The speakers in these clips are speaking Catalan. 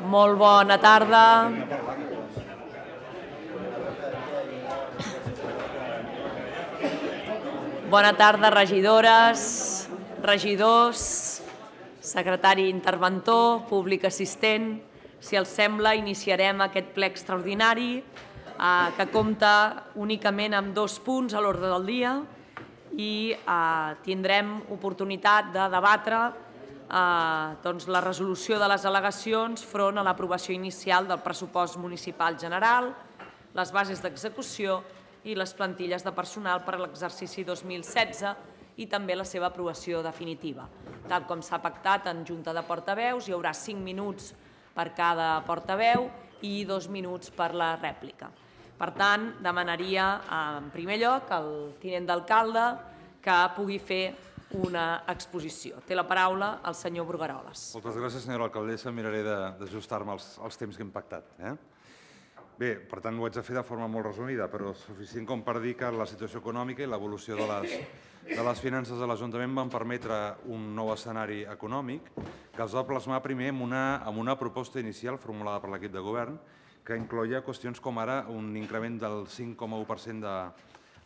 Molt bona tarda. Bona tarda, regidores, regidors, secretari interventor, públic assistent. Si els sembla, iniciarem aquest ple extraordinari que compta únicament amb 2 punts a l'ordre del dia i tindrem oportunitat de debatre la resolució de les al·legacions front a l'aprovació inicial del pressupost municipal general, les bases d'execució i les plantilles de personal per a l'exercici 2016 i també la seva aprovació definitiva. Tal com s'ha pactat en Junta de Portaveus, hi haurà 5 minuts per cada portaveu i 2 minuts per la rèplica. Per tant, demanaria en primer lloc al tinent d'alcalde que pugui fer una exposició. Té la paraula el senyor Brugueroles. Moltes gràcies, senyora alcaldessa. Miraré d'ajustar-me als temps que hem pactat. Bé, per tant, ho haig de fer de forma molt resumida, però suficient com per dir que la situació econòmica i l'evolució de les finances de l'Ajuntament van permetre un nou escenari econòmic que es va plasmar primer amb una proposta inicial formulada per l'equip de govern que incloïa qüestions com ara un increment del 5,1% de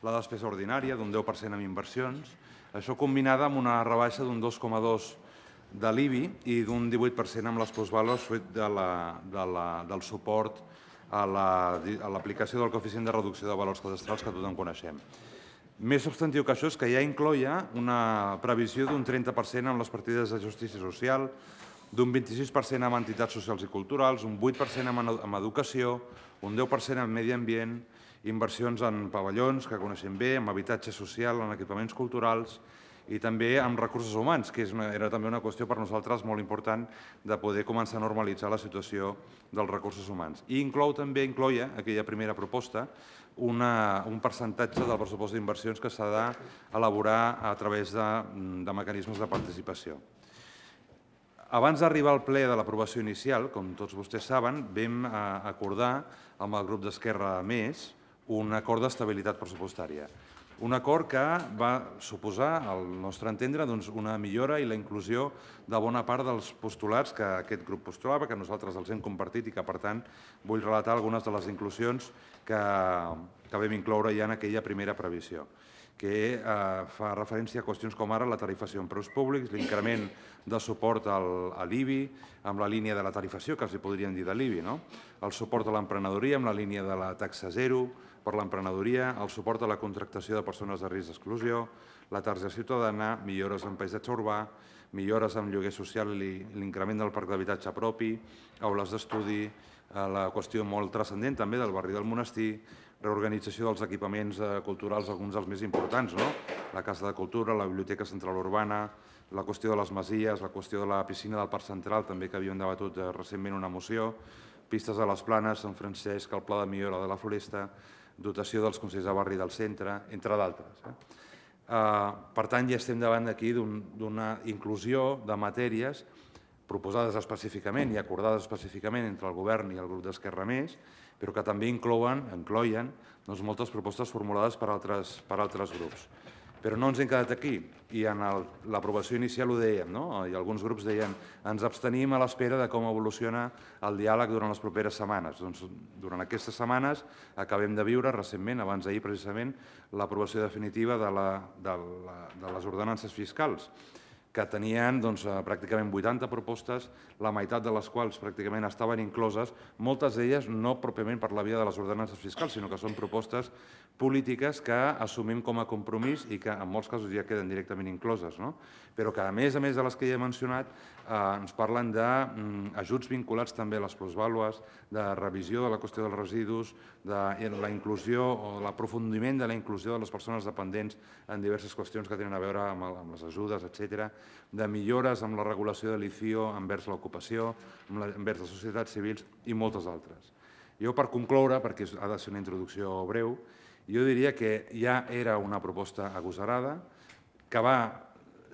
la despesa ordinària, d'un 10% en inversions, això combinada amb una rebaixa d'un 2,2% de l'IBI i d'un 18% amb les plusvàlues fruit del suport a l'aplicació del coeficient de reducció de valors cadastrals que tothom coneixem. Més substantiu que això és que ja incloïa una previsió d'un 30% en les partides de justícia social, d'un 26% en entitats socials i culturals, un 8% en educació, un 10% en medi ambient, inversions en pavellons, que coneixem bé, en habitatge social, en equipaments culturals i també amb recursos humans, que era també una qüestió per nosaltres molt important de poder començar a normalitzar la situació dels recursos humans. I incloïa aquella primera proposta un percentatge del pressupost d'inversions que s'ha d'elaborar a través de mecanismes de participació. Abans d'arribar al ple de l'aprovació inicial, com tots vostès saben, vam acordar amb el grup d'Esquerra Més un acord d'estabilitat pressupostària. Un acord que va suposar, al nostre entendre, una millora i la inclusió de bona part dels postulats que aquest grup postulava, que nosaltres els hem compartit i que, per tant, vull relatar algunes de les inclusions que vam incloure ja en aquella primera previsió, que fa referència a qüestions com ara la tarifació en preus públics, l'increment de suport a l'IBI, amb la línia de la tarifació, que els podríem dir de l'IBI, el suport a l'emprenedoria amb la línia de la taxa zero per l'emprenedoria, el suport a la contractació de persones de risc d'exclusió, la targeta ciutadana, millores en paisatge urbà, millores en lloguer social i l'increment del parc d'habitatge propi, aules d'estudi, la qüestió molt transcendent també del barri del Monestir, reorganització dels equipaments culturals, alguns dels més importants, la Casa de Cultura, la Biblioteca Central Urbana, la qüestió de les masies, la qüestió de la piscina del Parc Central, també que havíem debatut recentment una moció, pistes a les Planes, Sant Francesc, el Pla de Millora de la Floresta, dotació dels consells de barri del centre, entre d'altres. Per tant, ja estem davant d'aquí d'una inclusió de matèries proposades específicament i acordades específicament entre el govern i el grup d'Esquerra Més, però que també incloïen moltes propostes formulades per altres grups. Però no ens hem quedat aquí i en l'aprovació inicial ho dèiem, i alguns grups deien ens abstenim a l'espera de com evoluciona el diàleg durant les properes setmanes. Doncs durant aquestes setmanes acabem de viure recentment, abans d'ahir precisament, l'aprovació definitiva de les ordenances fiscals, que tenien pràcticament 80 propostes, la meitat de les quals pràcticament estaven incloses, moltes d'elles no pròpiament per la via de les ordenances fiscals, sinó que són propostes polítiques que assumim com a compromís i que en molts casos ja queden directament incloses, però que a més de les que ja he mencionat ens parlen d'ajuts vinculats també a les plusvàlues, de revisió de la qüestió dels residus, de la inclusió o l'aprofundiment de la inclusió de les persones dependents en diverses qüestions que tenen a veure amb les ajudes, etc., de millores amb la regulació de l'ICIO envers l'ocupació, envers les societats civils i moltes altres. Jo, per concloure, perquè ha de ser una introducció breu, jo diria que ja era una proposta agosarada, que va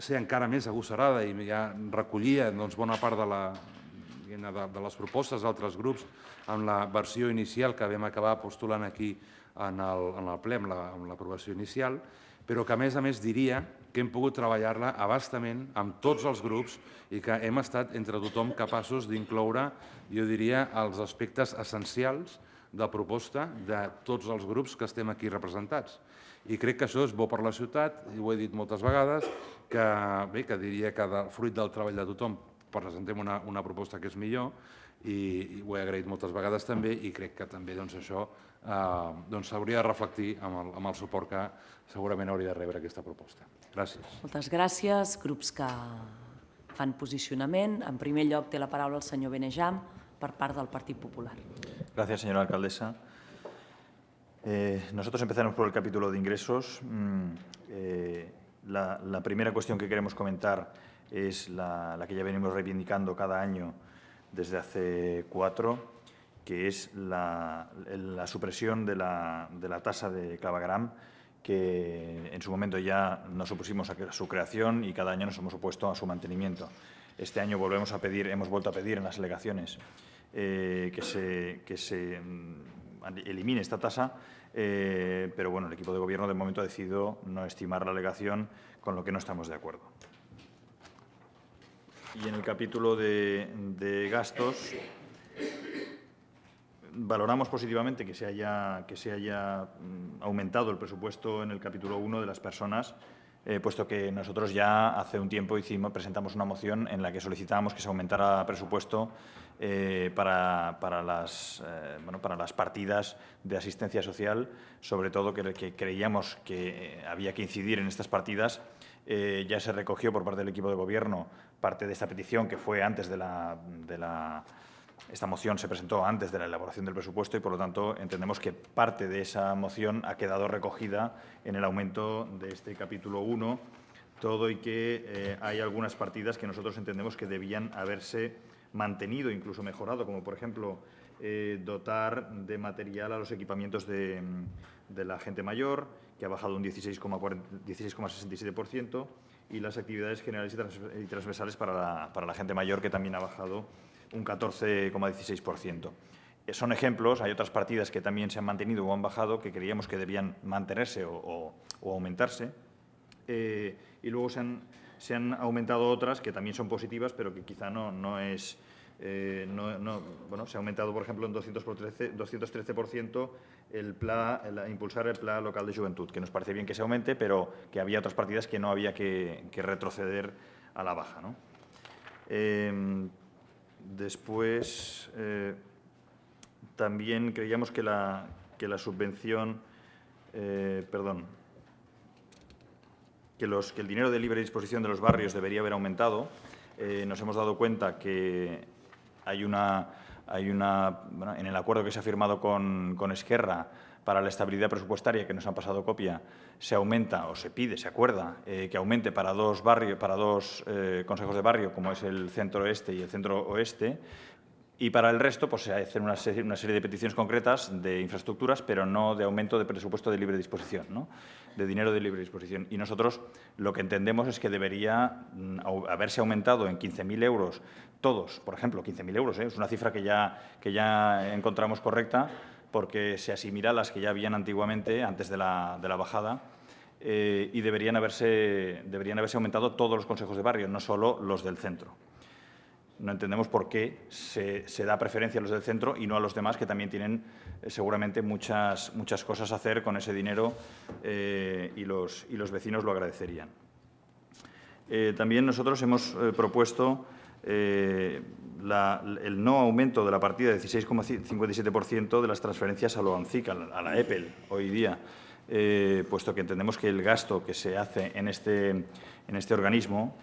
ser encara més agosarada i ja recollia bona part de les propostes d'altres grups en la versió inicial que vam acabar postulant aquí en el ple, amb l'aprovació inicial, però que a més diria que hem pogut treballar-la a bastament amb tots els grups i que hem estat entre tothom capaços d'incloure, jo diria, els aspectes essencials de proposta de tots els grups que estem aquí representats. I crec que això és bo per la ciutat, i ho he dit moltes vegades, que diria que fruit del treball de tothom presentem una proposta que és millor, i ho he agraït moltes vegades també, i crec que també això s'hauria de reflectir amb el suport que segurament hauria de rebre aquesta proposta. Gràcies. Moltes gràcies. Grups que fan posicionament. En primer lloc té la paraula el senyor Benejam per part del Partit Popular. Gracias, señora alcaldesa. Nosotros empezaremos por el capítulo de ingresos. La primera cuestión que queremos comentar es la que ya venimos reivindicando cada año desde hace 4, que es la supresión de la tasa de clavegueram, que en su momento ya nos opusimos a su creación y cada año nos hemos opuesto a su mantenimiento. Este año hemos vuelto a pedir en las alegaciones que se elimine esta tasa, pero bueno, el equipo de gobierno de momento ha decidido no estimar la alegación, con lo que no estamos de acuerdo. Y en el capítulo de gastos, valoramos positivamente que se haya aumentado el presupuesto en el capítulo 1 de las personas, puesto que nosotros ya hace un tiempo presentamos una moción en la que solicitábamos que se aumentara presupuesto para las partidas de asistencia social, sobre todo que creíamos que había que incidir en estas partidas. Ya se recogió por parte del equipo de gobierno parte de esta petición, que fue antes esta moción se presentó antes de la elaboración del presupuesto y, por lo tanto, entendemos que parte de esa moción ha quedado recogida en el aumento de este capítulo 1, todo y que hay algunas partidas que nosotros entendemos que debían haberse mantenido, incluso mejorado, como, por ejemplo, dotar de material a los equipamientos de la gente mayor, que ha bajado un 16,67%, y las actividades generales y transversales para la gente mayor, que también ha bajado un 14,16%. Son ejemplos, hay otras partidas que también se han mantenido o han bajado, que creíamos que debían mantenerse o aumentarse, y luego se han aumentado otras que también son positivas, pero que quizá no es... Bueno, se ha aumentado, por ejemplo, en 213% impulsar el Plan Local de Juventud, que nos parece bien que se aumente, pero que había otras partidas que no había que retroceder a la baja, ¿no? Después, también creíamos que la subvención, que el dinero de libre disposición de los barrios debería haber aumentado. Nos hemos dado cuenta que en el acuerdo que se ha firmado con Esquerra para la estabilidad presupuestaria, que nos han pasado copia, se aumenta o se pide, se acuerda que aumente para dos consejos de barrio, como es el centro este y el centro oeste, y para el resto pues, se hacen una serie de peticiones concretas de infraestructuras, pero no de aumento de presupuesto de libre disposición, ¿no? De dinero de libre disposición. Y nosotros lo que entendemos es que debería haberse aumentado en 15.000 euros todos, por ejemplo, 15.000 euros, es una cifra que ya encontramos correcta, porque se asimila a las que ya habían antiguamente, antes de la bajada, y deberían haberse aumentado todos los consejos de barrio, no solo los del centro. No entendemos por qué se da preferencia a los del centro y no a los demás, que también tienen seguramente muchas cosas a hacer con ese dinero, y los vecinos lo agradecerían. También nosotros hemos propuesto el no aumento de la partida de 16,57% de las transferencias a la OANCIC, a la EPEL, hoy día, puesto que entendemos que el gasto que se hace en este organismo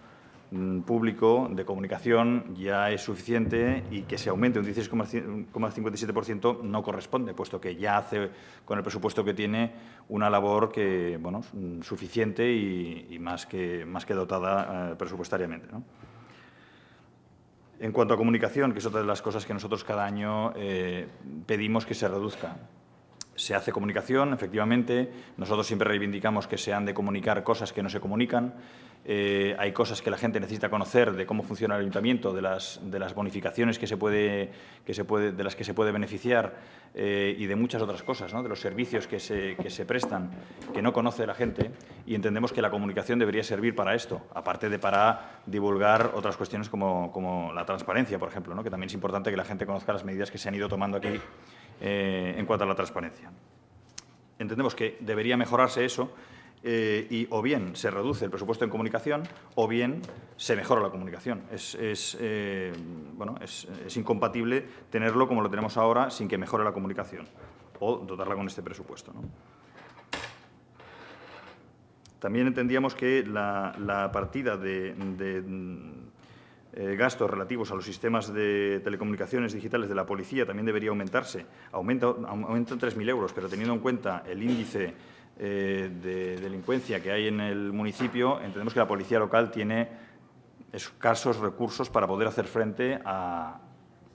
público de comunicación ya es suficiente, y que se aumente un 16,57% no corresponde, puesto que ya hace, con el presupuesto que tiene, una labor que, bueno, suficiente y más que dotada presupuestariamente, ¿no? En cuanto a comunicación, que es otra de las cosas que nosotros cada año pedimos que se reduzca. Se hace comunicación, efectivamente. Nosotros siempre reivindicamos que se han de comunicar cosas que no se comunican. hay cosas que la gente necesita conocer de cómo funciona el ayuntamiento, de las bonificaciones de las que se puede beneficiar y de muchas otras cosas, ¿no? De los servicios que se prestan, que no conoce la gente, y entendemos que la comunicación debería servir para esto, aparte de para divulgar otras cuestiones como la transparencia, por ejemplo, ¿no? Que también es importante que la gente conozca las medidas que se han ido tomando aquí en cuanto a la transparencia. Entendemos que debería mejorarse eso y o bien se reduce el presupuesto en comunicación o bien se mejora la comunicación. Es incompatible tenerlo como lo tenemos ahora sin que mejore la comunicación o dotarla con este presupuesto, ¿no? También entendíamos que la partida de gastos relativos a los sistemas de telecomunicaciones digitales de la policía también debería aumentarse. Aumenta 3.000 euros, pero teniendo en cuenta el índice de delincuencia que hay en el municipio, entendemos que la policía local tiene escasos recursos para poder hacer frente a,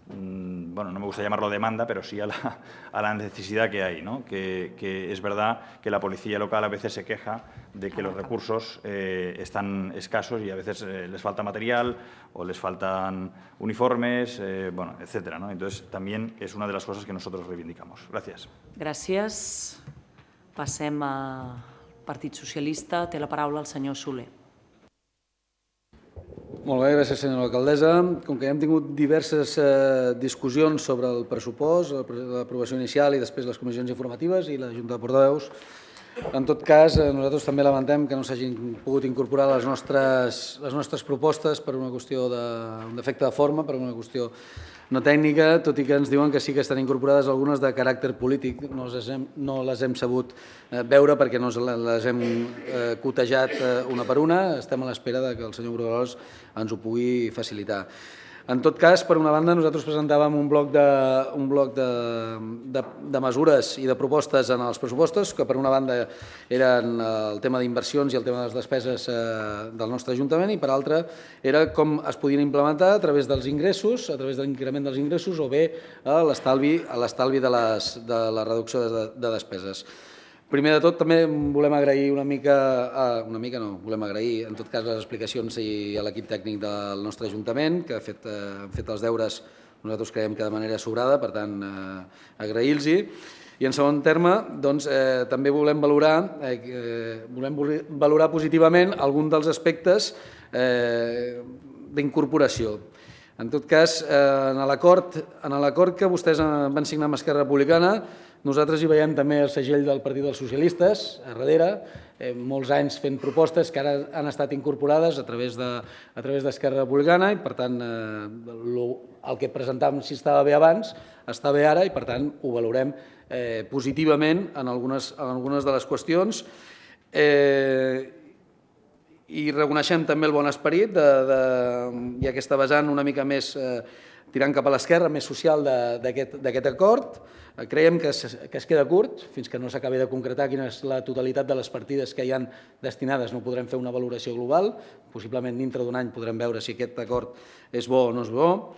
bueno, no me gusta llamarlo demanda, pero sí a la necesidad que hay, ¿no? Que es verdad que la policía local a veces se queja de que los recursos están escasos y a veces les falta material o les faltan uniformes, bueno, etcétera, ¿no? Entonces, también es una de las cosas que nosotros reivindicamos. Gràcies. Gràcies. Passem al Partit Socialista. Té la paraula el senyor Soler. Molt bé, gràcies, senyora alcaldessa. Com que ja hem tingut diverses discussions sobre el pressupost, l'aprovació inicial i després les comissions informatives i la Junta de Portaveus, en tot cas, nosaltres també lamentem que no s'hagin pogut incorporar les nostres propostes per una qüestió d'un defecte de forma, per una qüestió no tècnica, tot i que ens diuen que sí que estan incorporades algunes de caràcter polític. No les hem sabut veure perquè no les hem cotejat una per una. Estem a l'espera que el senyor Brugueros ens ho pugui facilitar. En tot cas, per una banda, nosaltres presentàvem un bloc de mesures i de propostes en els pressupostos, que per una banda eren el tema d'inversions i el tema de les despeses del nostre Ajuntament, i per altra era com es podien implementar a través dels ingressos, a través de l'increment dels ingressos, o bé a l'estalvi de la reducció de despeses. Primer de tot, també volem agrair volem agrair en tot cas les explicacions i a l'equip tècnic del nostre Ajuntament, que han fet els deures, nosaltres creiem que de manera sobrada, per tant, agrair-los-hi. I en segon terme, doncs, també volem valorar positivament algun dels aspectes d'incorporació. En tot cas, en l'acord que vostès van signar amb Esquerra Republicana, nosaltres hi veiem també el segell del Partit dels Socialistes a darrere, molts anys fent propostes que ara han estat incorporades a través d'Esquerra Republicana i, per tant, el que presentàvem si estava bé abans està bé ara i, per tant, ho valorem positivament en algunes de les qüestions. I reconeixem també el bon esperit i aquesta vessant una mica més tirant cap a l'esquerra, més social d'aquest acord. Creiem que es queda curt, fins que no s'acabi de concretar quina és la totalitat de les partides que hi han destinades. No podrem fer una valoració global, possiblement dintre d'un any podrem veure si aquest acord és bo o no és bo.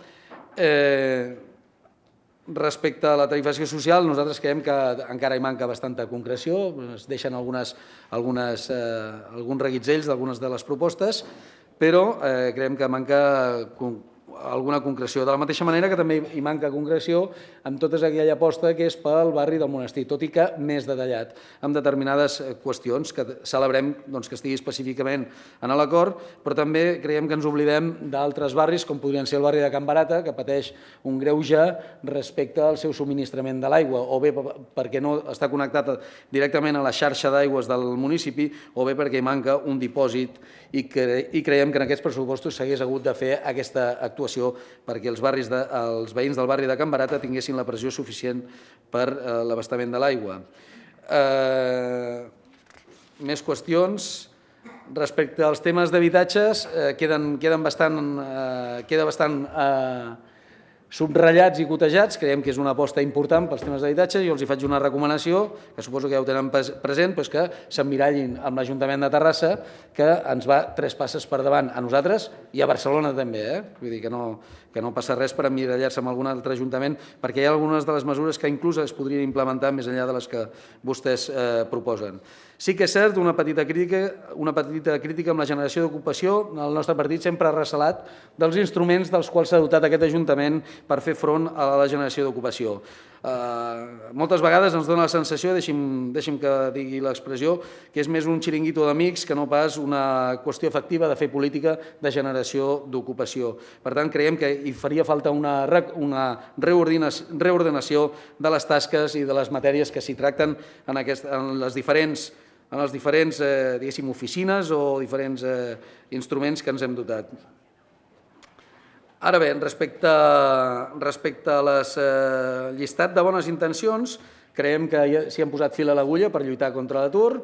Respecte a la tarifació social, nosaltres creiem que encara hi manca bastanta concreció, es deixen alguns reguitzels d'algunes de les propostes, però creiem que manca alguna concreció. De la mateixa manera que també hi manca concreció amb tota aquella aposta que és pel barri del Monestir, tot i que més detallat, amb determinades qüestions que celebrem que estigui específicament en l'acord, però també creiem que ens oblidem d'altres barris, com podrien ser el barri de Can Barata, que pateix un greuge respecte al seu subministrament de l'aigua, o bé perquè no està connectat directament a la xarxa d'aigües del municipi, o bé perquè hi manca un dipòsit i creiem que en aquests pressupostos s'hagués hagut de fer aquesta actuació perquè els veïns del barri de Can Barata tinguessin la pressió suficient per l'abastament de l'aigua. Més qüestions. Respecte als temes d'habitatges, queda bastant subratllats i cotejats, creiem que és una aposta important pels temes d'habitatge. Jo els hi faig una recomanació, que suposo que ja ho tenen present, però és que s'emmirallin amb l'Ajuntament de Terrassa, que ens va 3 passes per davant a nosaltres i a Barcelona també. Vull dir que no passa res per emmirallar-se amb algun altre ajuntament, perquè hi ha algunes de les mesures que inclús es podrien implementar més enllà de les que vostès proposen. Sí que és cert, una petita crítica amb la generació d'ocupació. El nostre partit sempre ha recelat dels instruments dels quals s'ha dotat aquest Ajuntament per fer front a la generació d'ocupació. Moltes vegades ens dona la sensació, deixi'm que digui l'expressió, que és més un xiringuito d'amics que no pas una qüestió efectiva de fer política de generació d'ocupació. Per tant, creiem que hi faria falta una reordenació de les tasques i de les matèries que s'hi tracten en les diferents diguéssim, oficines o diferents instruments que ens hem dotat. Ara bé, respecte a llistat de bones intencions, creiem que s'hi han posat fil a l'agulla per lluitar contra l'atur,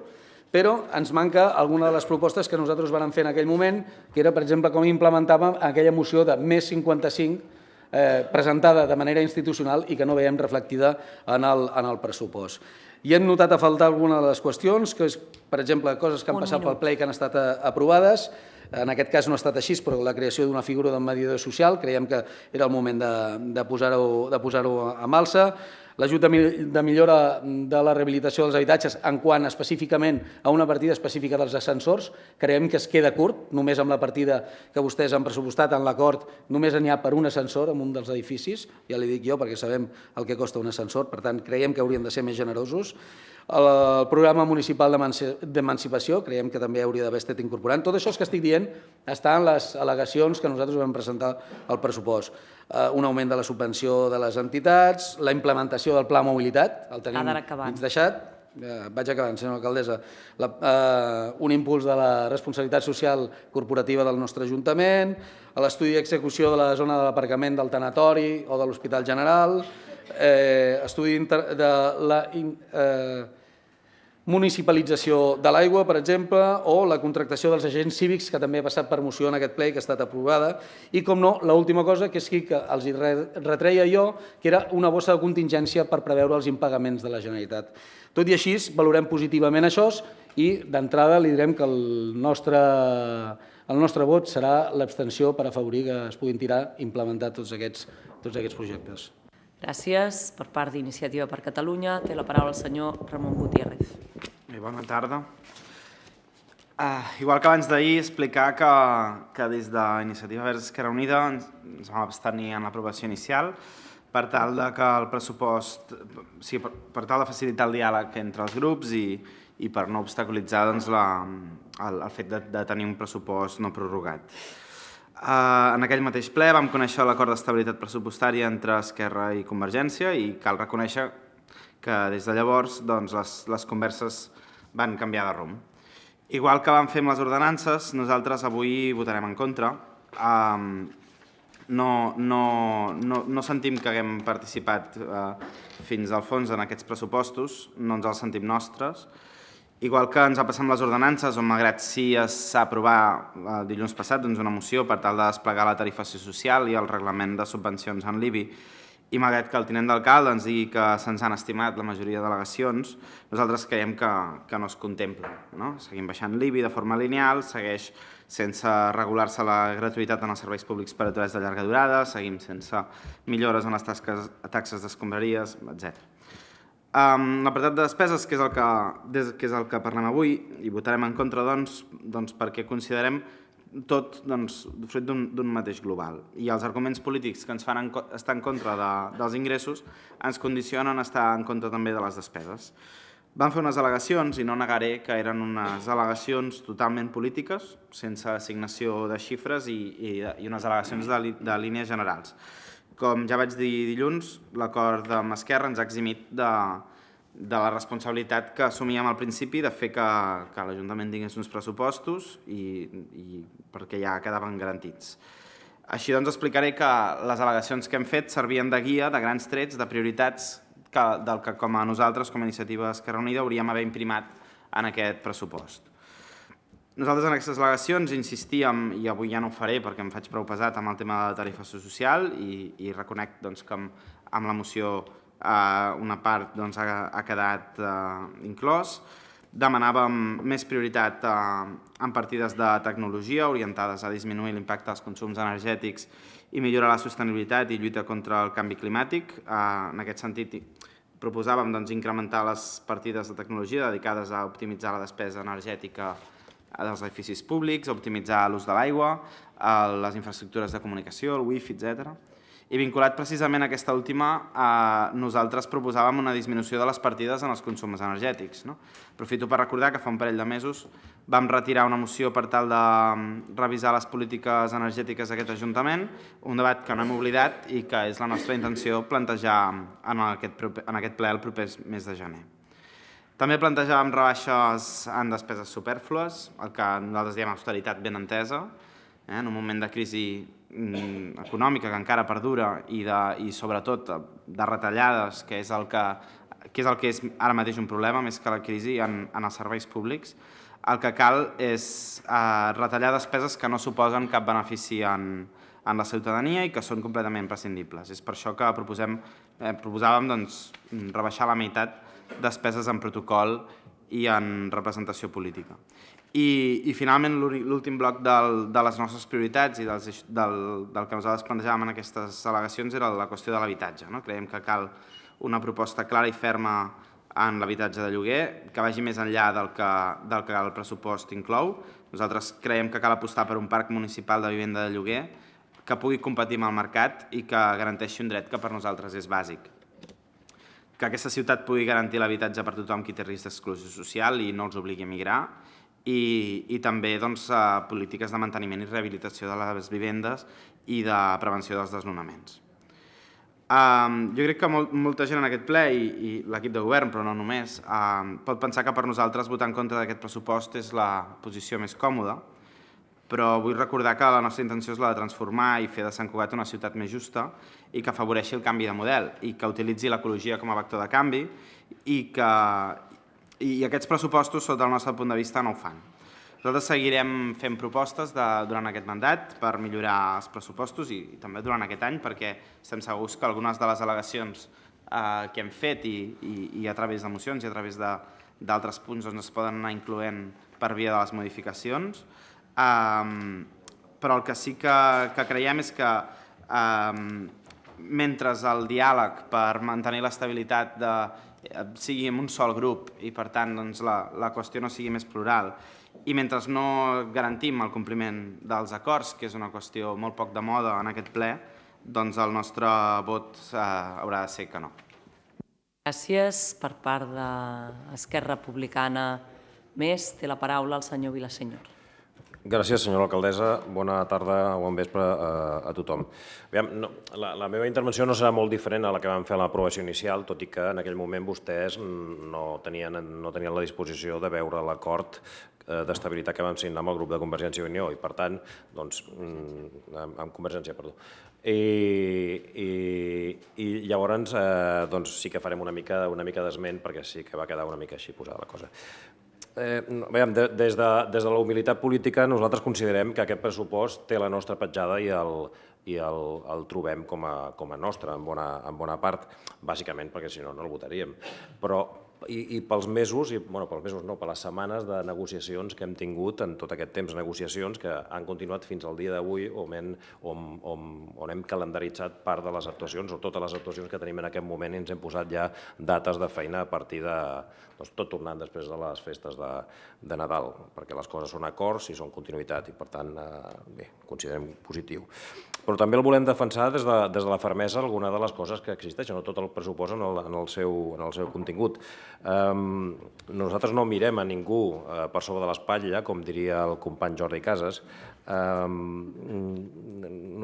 però ens manca alguna de les propostes que nosaltres vam fer en aquell moment, que era, per exemple, com implementàvem aquella moció de més 55 presentada de manera institucional i que no veiem reflectida en el pressupost. I hem notat a faltar alguna de les qüestions, que és, per exemple, coses que han passat pel ple i que han estat aprovades. En aquest cas no ha estat així, però la creació d'una figura del mediador social, creiem que era el moment de posar-ho en alça. L'ajut de millora de la rehabilitació dels habitatges en quant específicament a una partida específica dels ascensors, creiem que es queda curt, només amb la partida que vostès han pressupostat en l'acord, només n'hi ha per un ascensor en un dels edificis, ja li dic jo perquè sabem el que costa un ascensor, per tant creiem que hauríem de ser més generosos. El programa municipal d'emancipació creiem que també hauria d'haver estat incorporant. Tot això que estic dient està en les al·legacions que nosaltres vam presentar al pressupost. Un augment de la subvenció de les entitats, la implementació del Pla Mobilitat, el tenim mig deixat, vaig acabant, senyora alcaldessa, un impuls de la responsabilitat social corporativa del nostre Ajuntament, l'estudi d'execució de la zona de l'aparcament del tanatori o de l'Hospital General, estudi de la municipalització de l'aigua, per exemple, o la contractació dels agents cívics, que també ha passat per moció en aquest ple i que ha estat aprovada. I, com no, l'última cosa, que és que els retreia jo, que era una bossa de contingència per preveure els impagaments de la Generalitat. Tot i així, valorem positivament això i, d'entrada, li direm que el nostre vot serà l'abstenció per afavorir que es puguin tirar i implementar tots aquests projectes. Gràcies. Per part d'Iniciativa per Catalunya té la paraula el senyor Ramon Gutiérrez. Bona tarda. Igual que abans d'ahir, explicar que des d'Iniciativa Verds Esquerra Unida ens vam abstenir en l'aprovació inicial per tal que el pressupost, per tal de facilitar el diàleg entre els grups i per no obstaculitzar el fet de tenir un pressupost no prorrogat. En aquell mateix ple vam conèixer l'acord d'estabilitat pressupostària entre Esquerra i Convergència i cal reconèixer que des de llavors les converses van canviar de rumb. Igual que vam fer amb les ordenances, nosaltres avui votarem en contra. No sentim que haguem participat fins al fons en aquests pressupostos, no ens els sentim nostres. Igual que ens ha passat amb les ordenances, on malgrat sí s'ha aprovat dilluns passat una moció per tal de desplegar la tarifació social i el reglament de subvencions en l'IBI, i malgrat que el tinent d'alcalde ens digui que se'ns han estimat la majoria de delegacions, nosaltres creiem que no es contempla. Seguim baixant l'IBI de forma lineal, segueix sense regular-se la gratuïtat en els serveis públics per a aturats de llarga durada, seguim sense millores en les taxes d'escombraries, etc. L'apartat de despeses, que és el que parlem avui, i votarem en contra perquè considerem tot fruit d'un mateix global. I els arguments polítics que ens fan estar en contra dels ingressos ens condicionen a estar en contra també de les despeses. Vam fer unes al·legacions, i no negaré que eren unes al·legacions totalment polítiques, sense assignació de xifres i unes al·legacions de línies generals. Com ja vaig dir dilluns, l'acord amb Esquerra ens ha eximit de la responsabilitat que assumíem al principi de fer que l'Ajuntament tingués uns pressupostos i perquè ja quedaven garantits. Així doncs explicaré que les al·legacions que hem fet servien de guia, de grans trets, de prioritats del que com a nosaltres, com a Iniciativa Esquerra Unida, hauríem haver imprimat en aquest pressupost. Nosaltres en aquestes al·legacions insistíem, i avui ja no ho faré perquè em faig prou pesat amb el tema de la tarifació social i reconec que amb la moció una part ha quedat inclòs. Demanàvem més prioritat en partides de tecnologia orientades a disminuir l'impacte dels consums energètics i millorar la sostenibilitat i lluita contra el canvi climàtic. En aquest sentit, proposàvem incrementar les partides de tecnologia dedicades a optimitzar la despesa energètica dels edificis públics, optimitzar l'ús de l'aigua, les infraestructures de comunicació, el wifi, etc. I vinculat precisament a aquesta última, nosaltres proposàvem una disminució de les partides en els consums energètics. Aprofito per recordar que fa un parell de mesos vam retirar una moció per tal de revisar les polítiques energètiques d'aquest Ajuntament, un debat que no hem oblidat i que és la nostra intenció plantejar en aquest ple el proper mes de gener. També plantejàvem rebaixes en despeses supèrflues, el que nosaltres diem austeritat ben entesa, en un moment de crisi econòmica que encara perdura i sobretot de retallades, que és el que és ara mateix un problema, més que la crisi en els serveis públics. El que cal és retallar despeses que no suposen cap benefici en la ciutadania i que són completament prescindibles. És per això que proposàvem rebaixar la meitat despeses en protocol i en representació política. I finalment, l'últim bloc de les nostres prioritats i del que nosaltres plantejàvem en aquestes al·legacions era la qüestió de l'habitatge. Creiem que cal una proposta clara i ferma en l'habitatge de lloguer, que vagi més enllà del que el pressupost inclou. Nosaltres creiem que cal apostar per un parc municipal de vivenda de lloguer que pugui competir amb el mercat i que garanteixi un dret que per nosaltres és bàsic. Que aquesta ciutat pugui garantir l'habitatge per tothom qui té risc d'exclusió social i no els obligui a migrar, i també polítiques de manteniment i rehabilitació de les vivendes i de prevenció dels desnonaments. Jo crec que molta gent en aquest ple i l'equip de govern, però no només, pot pensar que per nosaltres votar en contra d'aquest pressupost és la posició més còmoda, però vull recordar que la nostra intenció és la de transformar i fer de Sant Cugat una ciutat més justa i que afavoreixi el canvi de model i que utilitzi l'ecologia com a vector de canvi i aquests pressupostos, sota el nostre punt de vista, no ho fan. Nosaltres seguirem fent propostes durant aquest mandat per millorar els pressupostos i també durant aquest any perquè estem segurs que algunes de les al·legacions que hem fet i a través de mocions i a través d'altres punts es poden anar incloent per via de les modificacions. Però el que sí que creiem és que mentre el diàleg per mantenir l'estabilitat sigui en un sol grup i per tant la qüestió no sigui més plural i mentre no garantim el compliment dels acords, que és una qüestió molt poc de moda en aquest ple, doncs el nostre vot haurà de ser que no. Gràcies. Per part d'Esquerra Republicana Més, té la paraula el senyor Vilaseñor. Gràcies, senyora alcaldessa. Bona tarda o bon vespre a tothom. La meva intervenció no serà molt diferent a la que vam fer a l'aprovació inicial, tot i que en aquell moment vostès no tenien la disposició de veure l'acord d'estabilitat que vam signar amb el grup de Convergència i Unió i, per tant, amb Convergència, perdó. I llavors sí que farem una mica d'esment perquè sí que va quedar una mica així posada la cosa. Des de la humilitat política nosaltres considerem que aquest pressupost té la nostra petjada i el trobem com a nostre en bona part, bàsicament perquè si no el votaríem. Però i pels mesos, pels mesos no, per les setmanes de negociacions que hem tingut en tot aquest temps, negociacions que han continuat fins al dia d'avui on hem calendaritzat part de les actuacions o totes les actuacions que tenim en aquest moment i ens hem posat ja dates de feina a partir de tot tornant després de les festes de Nadal, perquè les coses són acords i són continuïtat i per tant, bé, considerem positiu. Però també el volem defensar des de la fermesa alguna de les coses que existeixen, no tot el pressupost en el seu contingut. Nosaltres no mirem a ningú per sobre de l'espatlla, com diria el company Jordi Casas.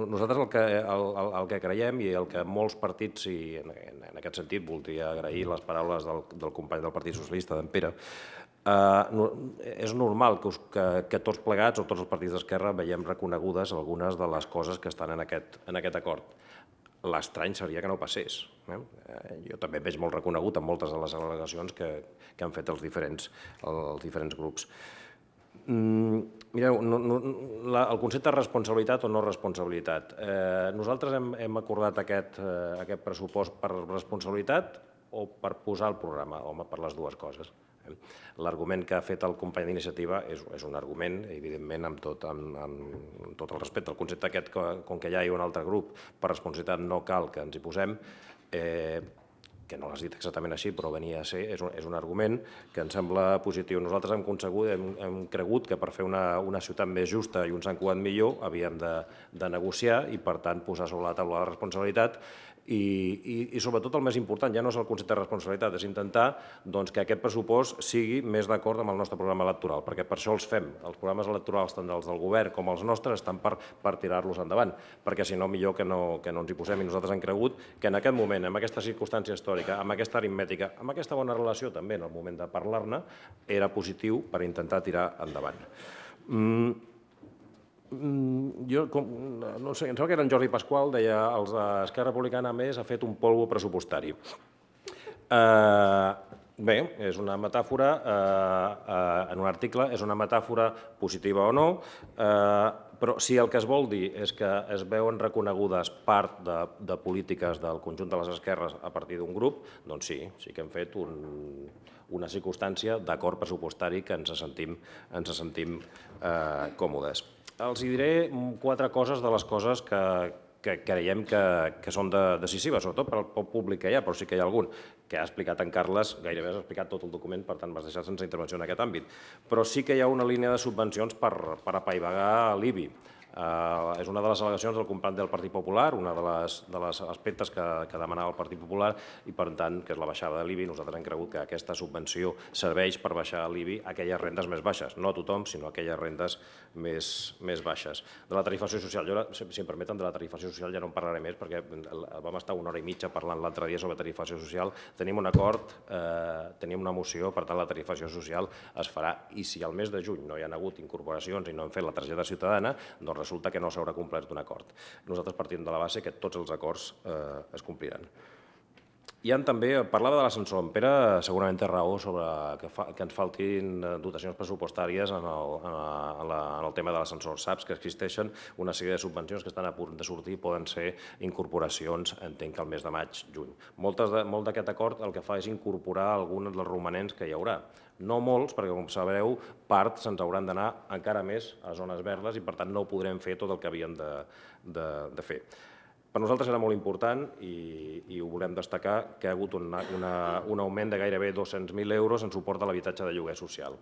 Nosaltres el que creiem i el que molts partits, i en aquest sentit voldria agrair les paraules del company del Partit Socialista, d'en Pere, és normal que tots plegats o tots els partits d'Esquerra veiem reconegudes algunes de les coses que estan en aquest acord. L'estrany seria que no passés. Jo també veig molt reconegut en moltes de les al·legacions que han fet els diferents grups. Mireu, el concepte de responsabilitat o no responsabilitat. Nosaltres hem acordat aquest pressupost per responsabilitat o per posar el programa? Home, per les dues coses. L'argument que ha fet el company d'iniciativa és un argument, evidentment, amb tot el respecte. El concepte aquest, com que ja hi ha un altre grup, per responsabilitat no cal que ens hi posem, que no l'has dit exactament així, però venia a ser, és un argument que ens sembla positiu. Nosaltres hem cregut que per fer una ciutat més justa i un Sant Cugat millor havíem de negociar i, per tant, posar sobre la taula la responsabilitat i sobretot el més important, ja no és el concepte de responsabilitat, és intentar que aquest pressupost sigui més d'acord amb el nostre programa electoral, perquè per això els fem. Els programes electorals, tant els del govern com els nostres, estan per tirar-los endavant, perquè si no, millor que no ens hi posem. I nosaltres hem cregut que en aquest moment, amb aquesta circumstància històrica, amb aquesta aritmètica, amb aquesta bona relació també en el moment de parlar-ne, era positiu per intentar tirar endavant. Jo, no sé, em sembla que era en Jordi Pasqual, deia Esquerra Republicana més ha fet un polvo pressupostari. Bé, és una metàfora, en un article, és una metàfora positiva o no, però si el que es vol dir és que es veuen reconegudes part de polítiques del conjunt de les esquerres a partir d'un grup, doncs sí que hem fet una circumstància d'acord pressupostari que ens sentim còmodes. Els diré 4 coses de les coses que creiem que són decisives, sobretot per al poc públic que hi ha, però sí que hi ha algun, que ha explicat en Carles, gairebé has explicat tot el document, per tant m'has deixat sense intervenció en aquest àmbit. Però sí que hi ha una línia de subvencions per apaivagar l'IBI. És una de les al·legacions del company del Partit Popular, una de les aspectes que demanava el Partit Popular i, per tant, que és la baixada de l'IBI. Nosaltres hem cregut que aquesta subvenció serveix per baixar l'IBI a aquelles rendes més baixes, no a tothom, sinó a aquelles rendes més baixes. De la tarifació social, si em permeten, de la tarifació social ja no en parlaré més perquè vam estar 1 hora i mitja parlant l'altre dia sobre tarifació social. Tenim un acord, tenim una moció, per tant la tarifació social es farà i si al mes de juny no hi ha hagut incorporacions i no hem fet la targeta ciutadana, doncs resulta que no s'haurà complert un acord. Nosaltres partim de la base que tots els acords es compliran. També parlava de l'ascensor. En Pere segurament té raó sobre que ens faltin dotacions pressupostàries en el tema de l'ascensor. Saps que existeixen una sèrie de subvencions que estan a punt de sortir i poden ser incorporacions, entenc que al mes de maig, juny. Molt d'aquest acord el que fa és incorporar alguns dels romanents que hi haurà. No molts, perquè com sabreu, part se'ns hauran d'anar encara més a zones verdes i per tant no podrem fer tot el que havíem de fer. Per nosaltres era molt important i ho volem destacar que hi ha hagut un augment de gairebé 200.000 euros en suport a l'habitatge de lloguer social.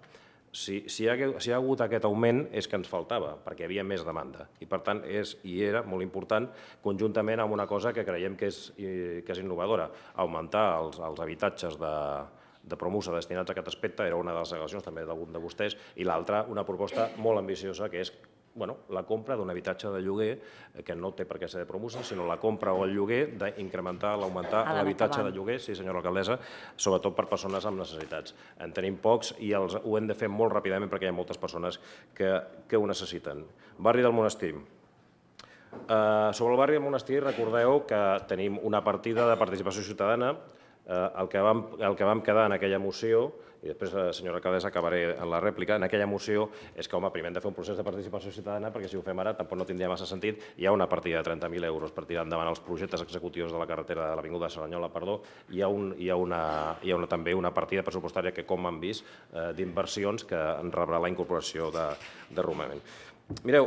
Si hi ha hagut aquest augment és que ens faltava, perquè hi havia més demanda. I per tant era molt important, conjuntament amb una cosa que creiem que és innovadora, augmentar els habitatges de Promusa destinats a aquest aspecte, era una de les al·legacions també d'algun de vostès, i l'altra, una proposta molt ambiciosa, que és la compra d'un habitatge de lloguer, que no té per què ser de Promusa, sinó la compra o el lloguer d'incrementar, l'augmentar l'habitatge de lloguer, sí senyora alcaldessa, sobretot per persones amb necessitats. En tenim pocs i ho hem de fer molt ràpidament perquè hi ha moltes persones que ho necessiten. Barri del Monestir. Sobre el barri del Monestir recordeu que tenim una partida de participació ciutadana. El que vam quedar en aquella moció, i després, senyora alcaldessa, acabaré en la rèplica, en aquella moció és que, home, primer hem de fer un procés de participació ciutadana perquè si ho fem ara tampoc no tindria massa sentit. Hi ha una partida de 30.000 euros per tirar endavant els projectes executius de la carretera de l'Avinguda Cerdanyola, hi ha també una partida pressupostària que, com hem vist, d'inversions que en rebrà la incorporació de romanent. Mireu,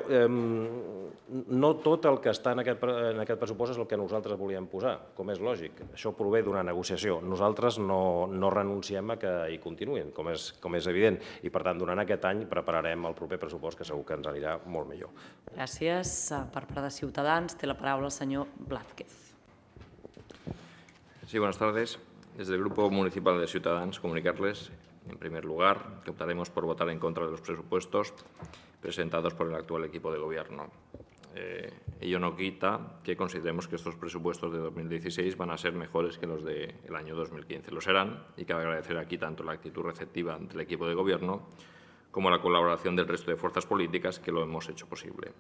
no tot el que està en aquest pressupost és el que nosaltres volíem posar, com és lògic. Això prové d'una negociació. Nosaltres no renunciem a que hi continuïn, com és evident, i per tant, durant aquest any prepararem el proper pressupost que segur que ens anirà molt millor. Gràcies. Per part de Ciutadans té la paraula el senyor Blázquez. Sí, buenas tardes. Desde el Grupo Municipal de Ciudadanos comunicarles, en primer lugar, que optaremos por votar en contra de los presupuestos presentados por el actual equipo de gobierno. Ello no quita que consideremos que estos presupuestos de 2016 van a ser mejores que los del año 2015. Lo serán y cabe agradecer aquí tanto la actitud receptiva del equipo de gobierno como la colaboración del resto de fuerzas políticas que lo hemos hecho posible.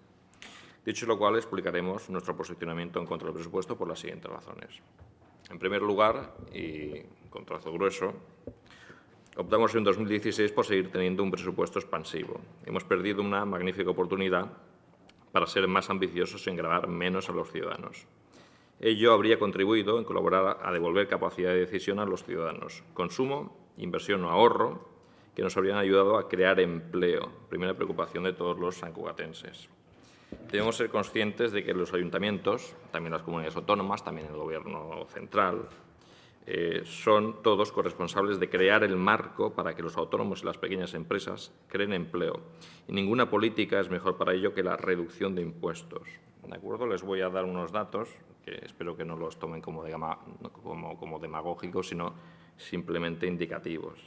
Dicho lo cual, explicaremos nuestro posicionamiento en contra del presupuesto por las siguientes razones. En primer lugar, y con trazo grueso, Optamos en 2016 por seguir teniendo un presupuesto expansivo. Hemos perdido una magnífica oportunidad para ser más ambiciosos en gravar menos a los ciudadanos. Ello habría contribuido en colaborar a devolver capacidad de decisión a los ciudadanos. Consumo, inversión o ahorro, que nos habrían ayudado a crear empleo, primera preocupación de todos los sancugatenses. Debemos ser conscientes de que los ayuntamientos, también las comunidades autónomas, también el Gobierno central, son todos corresponsables de crear el marco para que los autónomos y las pequeñas empresas creen empleo. Y ninguna política es mejor para ello que la reducción de impuestos. ¿De acuerdo? Les voy a dar unos datos que espero que no los tomen como demagógicos, sino simplemente indicativos.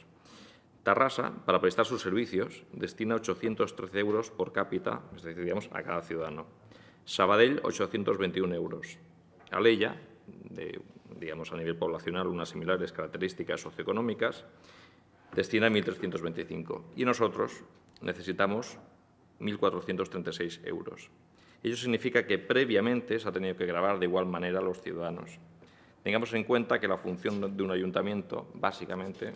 Tarrasa, para prestar sus servicios, destina 813 euros por cápita, es decir, digamos, a cada ciudadano. Sabadell, 821 euros. Alella, digamos a nivel poblacional, unas similares características socioeconómicas, destina 1.325. Y nosotros necesitamos 1.436 euros. Ello significa que previamente se ha tenido que gravar de igual manera a los ciudadanos. Tengamos en cuenta que la función de un ayuntamiento, básicamente,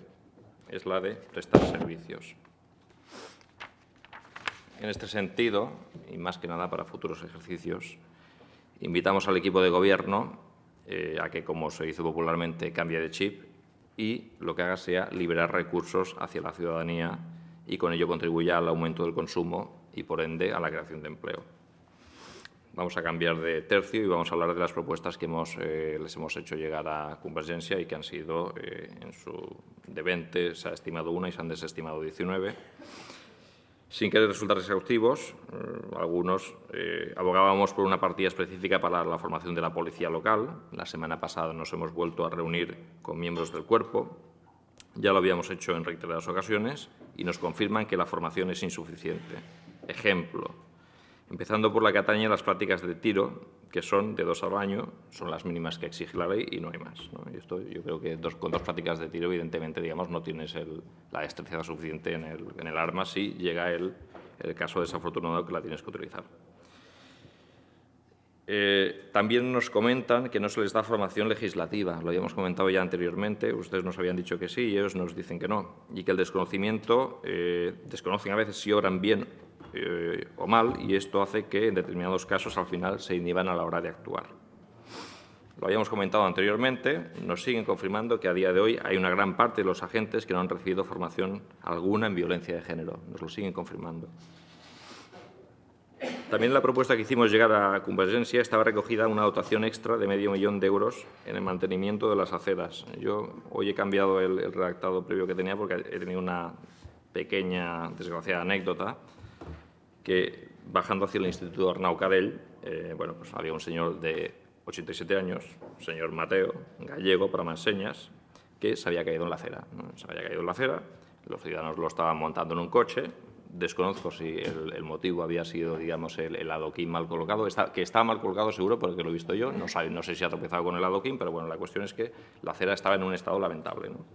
es la de prestar servicios. En este sentido, y más que nada para futuros ejercicios, invitamos al equipo de Gobierno a que, como se dice popularmente, cambie de chip y lo que haga sea liberar recursos hacia la ciudadanía y con ello contribuya al aumento del consumo y, por ende, a la creación de empleo. Vamos a cambiar de tercio y vamos a hablar de las propuestas que les hemos hecho llegar a Convergencia y que han sido, de 20 se ha estimado una y se han desestimado 19. Sin querer resultar exhaustivos, algunos abogábamos por una partida específica para la formación de la policía local. La semana pasada nos hemos vuelto a reunir con miembros del cuerpo. Ya lo habíamos hecho en reiteradas ocasiones y nos confirman que la formación es insuficiente. Ejemplo, empezando por la que atañe a las prácticas de tiro, que son de 2 al año, son las mínimas que exige la ley y no hay más, ¿no? Y esto, yo creo que con 2 prácticas de tiro, evidentemente, digamos, no tienes la destreza suficiente en el arma si llega el caso desafortunado que la tienes que utilizar. También nos comentan que no se les da formación legislativa. Lo habíamos comentado ya anteriormente, ustedes nos habían dicho que sí y ellos nos dicen que no. Y que el desconocimiento, desconocen a veces si obran bien o mal, y esto hace que en determinados casos al final se inhiban a la hora de actuar. Lo habíamos comentado anteriormente, nos siguen confirmando que a día de hoy hay una gran parte de los agentes que no han recibido formación alguna en violencia de género. Nos lo siguen confirmando. También en la propuesta que hicimos llegar a Convergencia estaba recogida una dotación extra de medio millón de euros en el mantenimiento de las aceras. Yo hoy he cambiado el redactado previo que tenía porque he tenido una pequeña, desgraciada anécdota que, bajando hacia el Instituto Arnau Cadell, bueno, pues había un señor de 87 años, señor Mateo, gallego, para más señas, que se había caído en la acera, ¿no? Se había caído en la acera, los ciudadanos lo estaban montando en un coche. Desconozco si el motivo había sido, digamos, el adoquín mal colocado, que estaba mal colocado seguro porque lo he visto yo, no sé si ha tropezado con el adoquín, pero bueno, la cuestión es que la acera estaba en un estado lamentable, ¿no?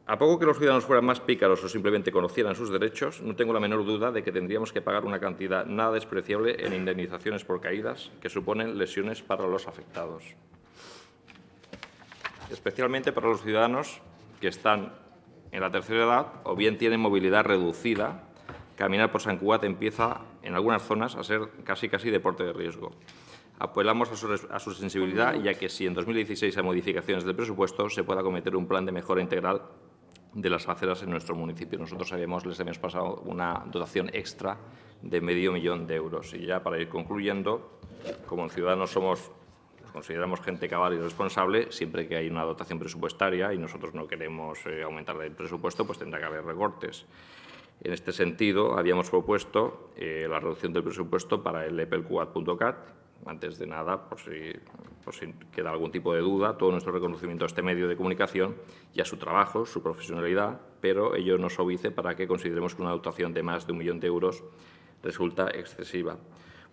A poco que los ciudadanos fueran más pícaros o simplemente conocieran sus derechos, no tengo la menor duda de que tendríamos que pagar una cantidad nada despreciable en indemnizaciones por caídas que suponen lesiones para los afectados. Especialmente para los ciudadanos que están en la tercera edad o bien tienen movilidad reducida. Caminar por Sant Cugat empieza en algunas zonas a ser casi deporte de riesgo. Apelamos a su sensibilidad, ya que si en 2016 hay modificaciones del presupuesto, se pueda acometer un plan de mejora integral de las aceras en nuestro municipio. Nosotros les hemos pasado una dotación extra de medio millón de euros. Y ya para ir concluyendo, como ciudadanos nos consideramos gente cabal y responsable, siempre que hay una dotación presupuestaria y nosotros no queremos aumentar el presupuesto, pues tendrá que haber recortes. En este sentido, habíamos propuesto la reducción del presupuesto para el epelcugat.cat. Antes de nada, por si queda algún tipo de duda, todo nuestro reconocimiento a este medio de comunicación y a su trabajo, su profesionalidad, pero ello nos obedece para que consideremos que una dotación de más de 1 millón de euros resulta excesiva.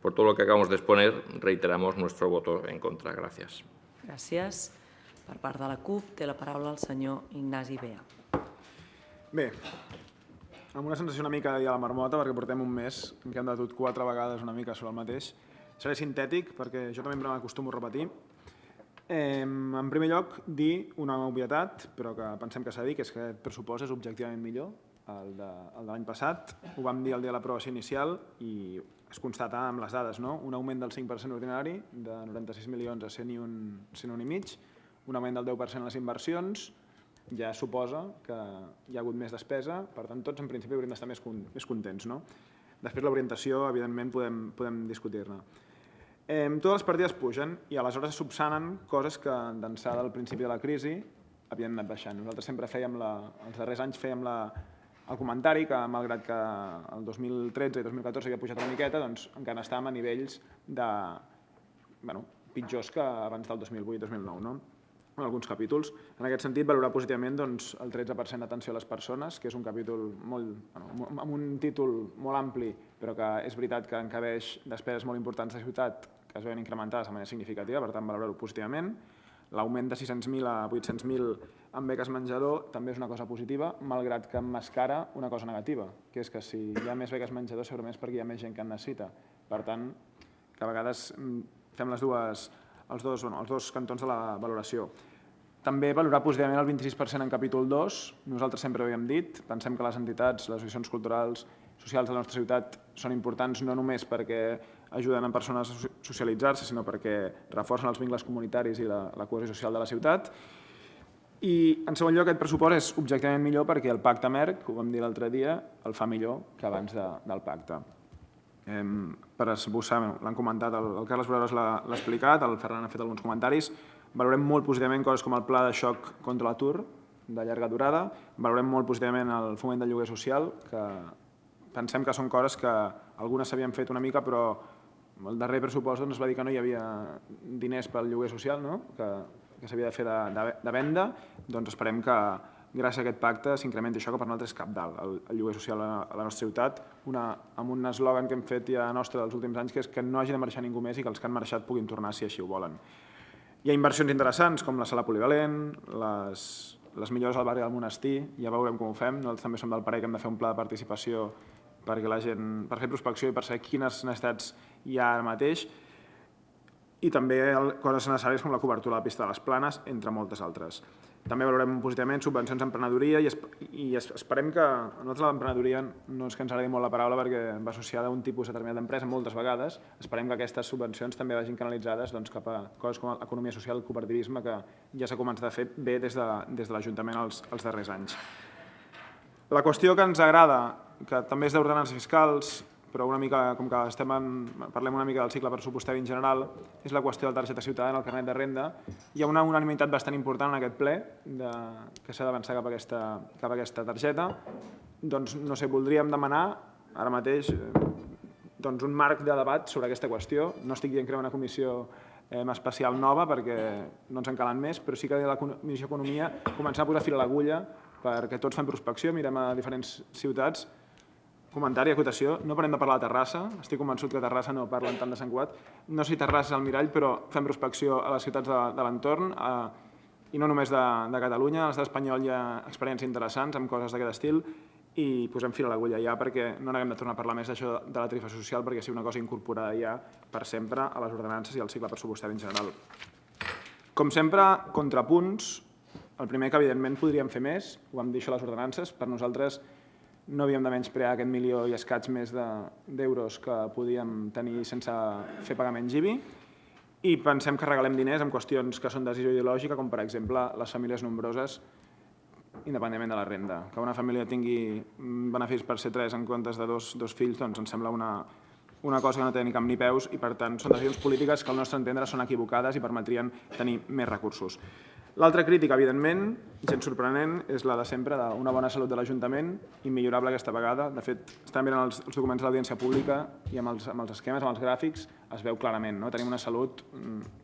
Por todo lo que acabamos de exponer, reiteramos nuestro voto en contra. Gràcies. Gràcies. Per part de la CUP té la paraula el senyor Ignasi Bea. Bé, amb una sensació una mica de la marmota, perquè portem un mes en què hem debatut 4 vegades una mica sobre el mateix. Seré sintètic, perquè jo també m'acostumo a repetir. En primer lloc, dir una obvietat, però que pensem que s'ha de dir, que és que aquest pressupost és objectivament millor el de l'any passat. Ho vam dir el dia de l'aprovació inicial i es constata amb les dades, no? Un augment del 5% ordinari, de 96 milions a 101,5, un augment del 10% en les inversions, ja suposa que hi ha hagut més despesa, per tant, tots en principi hauríem d'estar més contents, no? Després l'orientació, evidentment, podem discutir-ne. Totes les partides pugen i aleshores es subsanen coses que d'ençà del principi de la crisi havien anat baixant. Nosaltres sempre els darrers anys fèiem el comentari que, malgrat que el 2013 i 2014 havia pujat una miqueta, doncs encara estàvem a nivells pitjors que abans del 2008-2009, no? En alguns capítols. En aquest sentit, valorar positivament el 13% d'atenció a les persones, que és un capítol amb un títol molt ampli, però que és veritat que encabeix despeses molt importants de ciutat que es veuen incrementades de manera significativa, per tant, valorar-ho positivament. L'augment de 600.000 a 800.000 en beques menjador també és una cosa positiva, malgrat que emmascara una cosa negativa, que és que si hi ha més beques menjador segurament és perquè hi ha més gent que en necessita. Per tant, que a vegades fem els dos cantons de la valoració. També valorar positivament el 26% en capítol 2. Nosaltres sempre ho havíem dit, pensem que les entitats, les associacions culturals, socials de la nostra ciutat són importants no només perquè ajuden a persones a socialitzar-se, sinó perquè reforcen els vincles comunitaris i la cohesió social de la ciutat. I, en segon lloc, aquest pressupost és objectivament millor perquè el pacte MERC, ho vam dir l'altre dia, el fa millor que abans del pacte. Per esbossar, l'han comentat, el Carles Boreros l'ha explicat, el Ferran ha fet alguns comentaris. Valorem molt positivament coses com el pla de xoc contra l'atur de llarga durada, valorem molt positivament el foment del lloguer social, que pensem que són coses que algunes s'havien fet una mica, però el darrer pressupost es va dir que no hi havia diners pel lloguer social, que s'havia de fer de venda, doncs esperem que gràcies a aquest pacte s'incrementi això, que per nosaltres és cabdal, el lloguer social a la nostra ciutat, amb un eslògan que hem fet ja nostre dels últims anys, que és que no hagi de marxar ningú més i que els que han marxat puguin tornar si així ho volen. Hi ha inversions interessants com la sala polivalent, les millores al barri del Monestir, ja veurem com ho fem. Nosaltres també som del parer que hem de fer un pla de participació per fer prospecció i per saber quines necessitats hi ha ara mateix, i també coses necessàries com la cobertura de la pista de les Planes, entre moltes altres. També valorem positivament subvencions a emprenedoria i esperem que a nosaltres l'emprenedoria no és que ens agradi molt la paraula perquè va associada a un tipus determinat d'empresa moltes vegades. Esperem que aquestes subvencions també vagin canalitzades cap a coses com l'economia social, el cooperativisme, que ja s'ha començat a fer bé des de l'Ajuntament els darrers anys. La qüestió que ens agrada, que també és d'ordenances fiscals, però una mica, com que parlem una mica del cicle pressupostari en general, és la qüestió de la targeta ciutadana, el carnet de renda. Hi ha una unanimitat bastant important en aquest ple que s'ha d'avançar cap a aquesta targeta. Doncs, no sé, voldríem demanar ara mateix un marc de debat sobre aquesta qüestió. No estic dient crear una comissió especial nova perquè no ens en calen més, però sí que la Comissió d'Economia començar a posar fil a l'agulla perquè tots fem prospecció, mirem a diferents ciutats. Comentari, acotació, no parem de parlar de Terrassa, estic convençut que a Terrassa no parlen tant de Sant Cugat, no sé si Terrassa és el mirall, però fem prospecció a les ciutats de l'entorn, i no només de Catalunya, a l'estat espanyol hi ha experiències interessants amb coses d'aquest estil, i posem fil a l'agulla ja perquè no n'haguem de tornar a parlar més d'això de la tarifa social perquè sigui una cosa incorporada ja per sempre a les ordenances i al cicle pressupostari en general. Com sempre, contrapunts, el primer que evidentment podríem fer més, ho vam dir això a les ordenances, per nosaltres no havíem de menysprear aquest milió i escaig més d'euros que podíem tenir sense fer pagament IBI, i pensem que regalem diners en qüestions que són decisió ideològica, com per exemple les famílies nombroses, independentment de la renda. Que una família tingui beneficis per ser 3 en comptes de dos fills, doncs ens sembla una cosa que no té ni cap ni peus i, per tant, són decisions polítiques que al nostre entendre són equivocades i permetrien tenir més recursos. L'altra crítica, evidentment, gens sorprenent, és la de sempre d'una bona salut de l'Ajuntament, immillorable aquesta vegada. De fet, estàvem mirant els documents de l'audiència pública i amb els esquemes, amb els gràfics, es veu clarament. Tenim una salut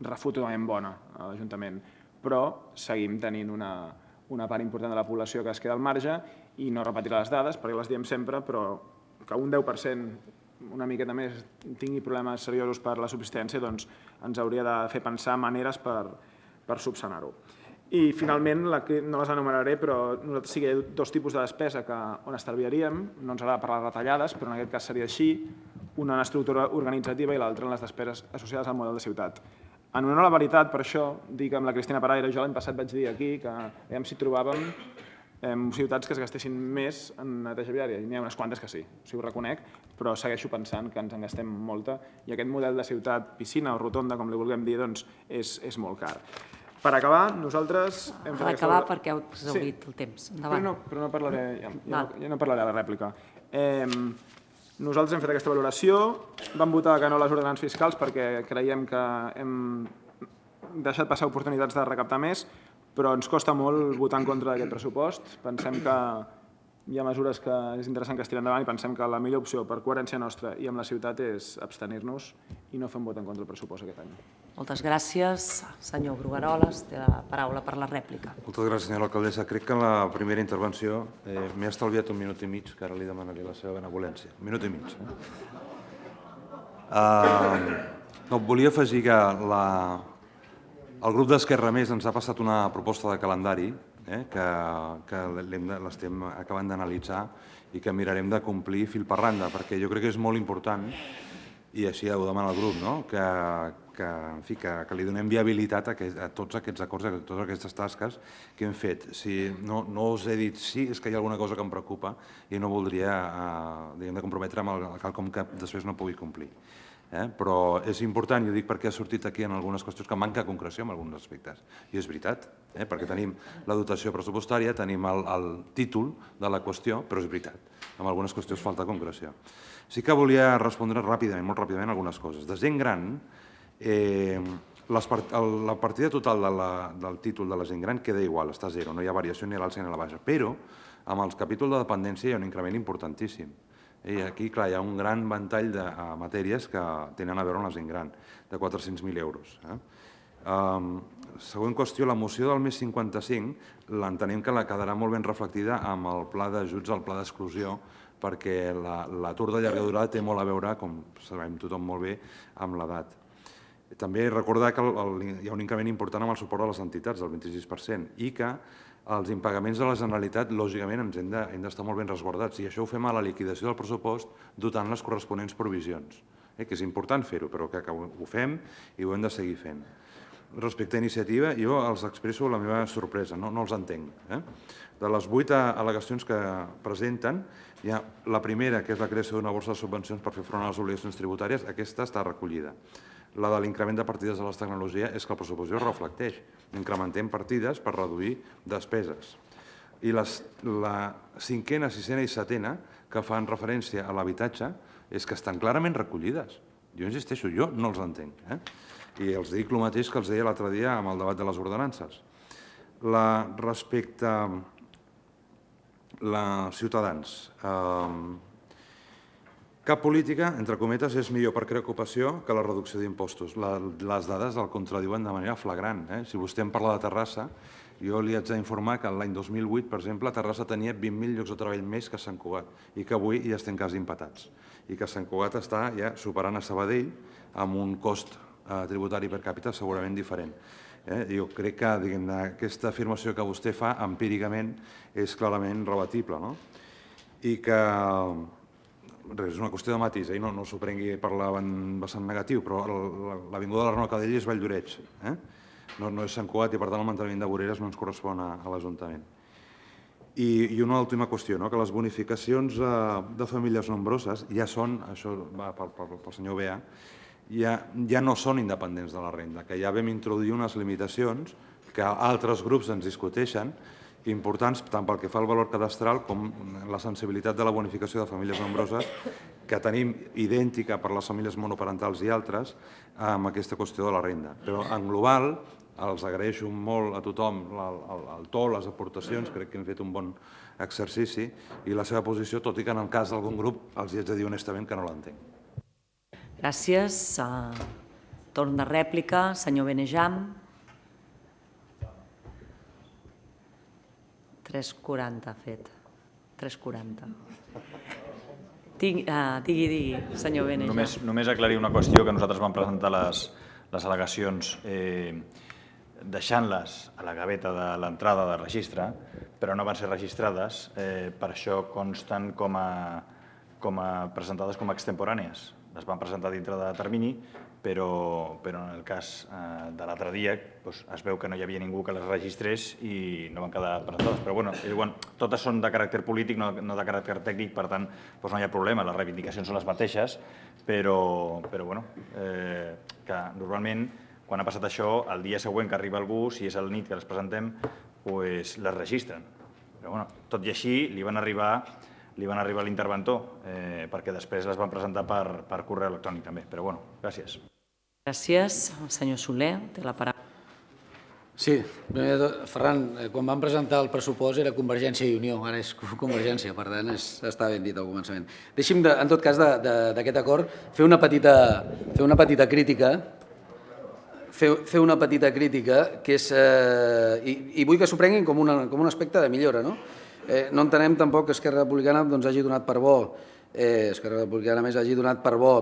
refutadament bona a l'Ajuntament, però seguim tenint una part important de la població que es queda al marge i no repetiré les dades perquè les diem sempre, però que un 10% una miqueta més tingui problemes seriosos per la subsistència, doncs ens hauria de fer pensar maneres per subsanar-ho. I finalment, no les enumeraré, però nosaltres sí que hi ha dos tipus de despesa on estalviaríem, no ens agrada parlar de retallades, però en aquest cas seria així, una en estructura organitzativa i l'altra en les despeses associades al model de ciutat. En honor a la veritat, per això, dic amb la Cristina Paraire, jo l'any passat vaig dir aquí que veiem si trobàvem ciutats que es gastessin més en neteja viària, i n'hi ha unes quantes que sí, ho reconec, però segueixo pensant que ens en gastem molta i aquest model de ciutat piscina o rotonda, com li vulguem dir, doncs és molt car. Per acabar, nosaltres... Per acabar, perquè heu exhaurit el temps. Endavant. Però no parlaré, ja no parlaré a la rèplica. Nosaltres hem fet aquesta valoració, vam votar que no a les ordenances fiscals perquè creiem que hem deixat passar oportunitats de recaptar més, però ens costa molt votar en contra d'aquest pressupost. Pensem que hi ha mesures que és interessant que es tiren endavant i pensem que la millor opció per coherència nostra i amb la ciutat és abstenir-nos i no fer un vot en contra del pressupost aquest any. Moltes gràcies. Senyor Brugueroles, té la paraula per la rèplica. Moltes gràcies, senyora alcaldessa. Crec que en la primera intervenció m'he estalviat 1 minut i mig, que ara li demanaré la seva benevolència. 1 minut i mig. Volia afegir que el grup d'Esquerra Més ens ha passat una proposta de calendari que l'estem acabant d'analitzar i que mirarem de complir fil per randa, perquè jo crec que és molt important, i així ho demana el grup, que li donem viabilitat a tots aquests acords, a totes aquestes tasques que hem fet. Si no us he dit sí, és que hi ha alguna cosa que em preocupa i no voldria comprometre amb quelcom que després no pugui complir. Però és important, jo dic perquè ha sortit aquí en algunes qüestions que manca concreció en alguns aspectes. I és veritat, perquè tenim la dotació pressupostària, tenim el títol de la qüestió, però és veritat, en algunes qüestions falta concreció. Sí que volia respondre ràpidament, molt ràpidament, algunes coses. De gent gran, la partida total del títol de la gent gran queda igual, està a zero, no hi ha variació ni a l'alça ni a la baixa, però amb el capítol de dependència hi ha un increment importantíssim. I aquí, clar, hi ha un gran ventall de matèries que tenen a veure amb la gent gran, de 400.000 euros. Següent qüestió, la moció del mes 55 l'entenem que la quedarà molt ben reflectida amb el pla d'ajuts al pla d'exclusió, perquè l'atur de llarga durada té molt a veure, com sabem tothom molt bé, amb l'edat. També recordar que hi ha un increment important amb el suport a les entitats, del 26%, i que els impagaments de la Generalitat, lògicament, ens hem d'estar molt ben resguardats, i això ho fem a la liquidació del pressupost dotant les corresponents provisions, que és important fer-ho, però que ho fem i ho hem de seguir fent. Respecte a iniciativa, jo els expresso la meva sorpresa, no els entenc. De les 8 al·legacions que presenten, hi ha la primera, que és la creació d'una borsa de subvencions per fer front a les obligacions tributàries, aquesta està recollida. La de l'increment de partides de les tecnologies és que el pressupost ho reflecteix. Incrementem partides per reduir despeses. I la 5a, 6a i 7a, que fan referència a l'habitatge, és que estan clarament recollides. Jo insisteixo, jo no els entenc. I els dic el mateix que els deia l'altre dia amb el debat de les ordenances. Respecte a Ciutadans, cap política, entre cometes, és millor per crear ocupació que la reducció d'impostos. Les dades el contradiuen de manera flagrant. Si vostè em parla de Terrassa, jo li haig d'informar que l'any 2008, per exemple, Terrassa tenia 20.000 llocs de treball més que Sant Cugat i que avui ja estem quasi empatats. I que Sant Cugat està ja superant a Sabadell amb un cost tributari per càpita segurament diferent. Jo crec que aquesta afirmació que vostè fa empíricament és clarament rebatible i que és una qüestió de matís, no s'ho prengui per la vessant negatiu, però l'avinguda de l'Arnau Cadell és Valldoreix, no és Sant Cugat i per tant el manteniment de voreres no ens correspon a l'Ajuntament. I una última qüestió, que les bonificacions de famílies nombroses ja són, això va pel senyor Bea, ja no són independents de la renda, que ja vam introduir unes limitacions que altres grups ens discuteixen, importants tant pel que fa al valor cadastral com la sensibilitat de la bonificació de famílies nombroses que tenim idèntica per les famílies monoparentals i altres amb aquesta qüestió de la renda. Però en global els agraeixo molt a tothom el to, les aportacions, crec que hem fet un bon exercici i la seva posició, tot i que en el cas d'algun grup els haig de dir honestament que no l'entenc. Gràcies. Torn de rèplica, senyor Benejam. 3:40 ha fet. 3:40. Digui, senyor Benejam. Només aclarir una qüestió, que nosaltres vam presentar les al·legacions deixant-les a la gaveta de l'entrada de registre, però no van ser registrades, per això consten com a presentades com a extemporànies. Les van presentar dintre de termini, però en el cas de l'altre dia es veu que no hi havia ningú que les registrés i no van quedar presentades. Però bueno, totes són de caràcter polític, no de caràcter tècnic, per tant no hi ha problema, les reivindicacions són les mateixes, però bueno, que normalment quan ha passat això, el dia següent que arriba algú, si és el nit que les presentem, les registren. Però bueno, tot i així li van arribar a l'interventor, perquè després les van presentar per correu electrònic també. Però bueno, gràcies. Gràcies. El senyor Soler té la paraula. Sí, primer de tot, Ferran, quan vam presentar el pressupost era Convergència i Unió, ara és Convergència, per tant està ben dit al començament. Deixi'm, en tot cas, d'aquest acord, fer una petita crítica, que és, i vull que s'ho prenguin com un aspecte de millora, no? No entenem tampoc que Esquerra Republicana hagi donat per bo, hagi donat per bo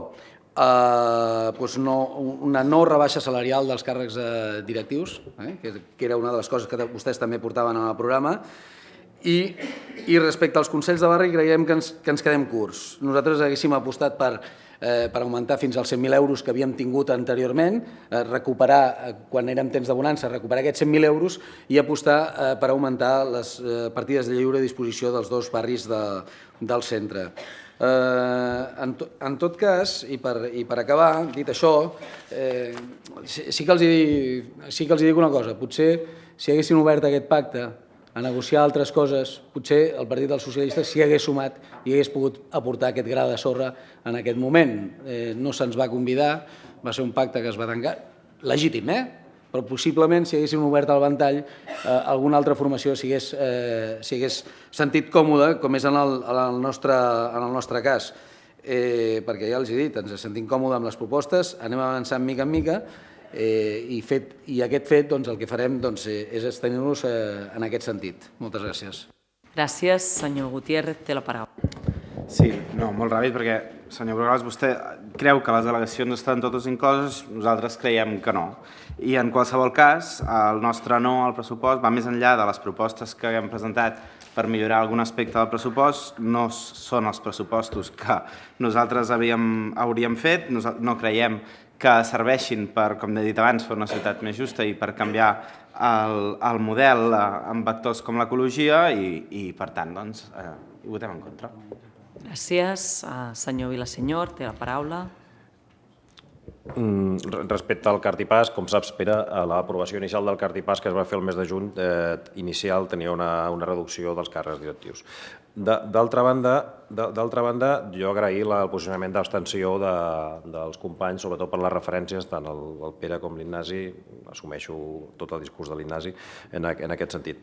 una no rebaixa salarial dels càrrecs directius, que era una de les coses que vostès també portaven al programa, i respecte als consells de barri creiem que ens quedem curts. Nosaltres haguéssim apostat per augmentar fins als 100.000 euros que havíem tingut anteriorment, recuperar, quan érem temps de bonança, recuperar aquests 100.000 euros i apostar per augmentar les partides de lliure disposició dels dos barris del centre. En tot cas, i per acabar, dit això, sí que els dic una cosa. Potser, si haguessin obert aquest pacte a negociar altres coses, potser el Partit dels Socialistes s'hi hagués sumat i hagués pogut aportar aquest gra de sorra en aquest moment. No se'ns va convidar, va ser un pacte que es va tancar, legítim, però possiblement si haguéssim obert el ventall alguna altra formació s'hi hagués sentit còmode, com és en el nostre cas. Perquè ja els he dit, ens sentim còmodes amb les propostes, anem avançant mica en mica i aquest fet el que farem és abstenir-nos en aquest sentit. Moltes gràcies. Gràcies. Senyor Gutiérrez, té la paraula. Sí, no, molt ràpid, perquè, senyor Brugals, vostè creu que les al·legacions estan totes incloses, nosaltres creiem que no. I en qualsevol cas, el nostre no al pressupost va més enllà de les propostes que hem presentat per millorar algun aspecte del pressupost, no són els pressupostos que nosaltres hauríem fet, no creiem que serveixin per, com he dit abans, fer una ciutat més justa i per canviar el model amb vectors com l'ecologia i, per tant, hi votem en contra. Gràcies. Senyor Vilasenyor, té la paraula. Respecte al cartipàs, com saps, Pere, l'aprovació inicial del cartipàs que es va fer el mes de juny inicial tenia una reducció dels càrrecs directius. D'altra banda, jo agrair el posicionament d'abstenció dels companys, sobretot per les referències, tant el Pere com l'Ignasi, assumeixo tot el discurs de l'Ignasi en aquest sentit.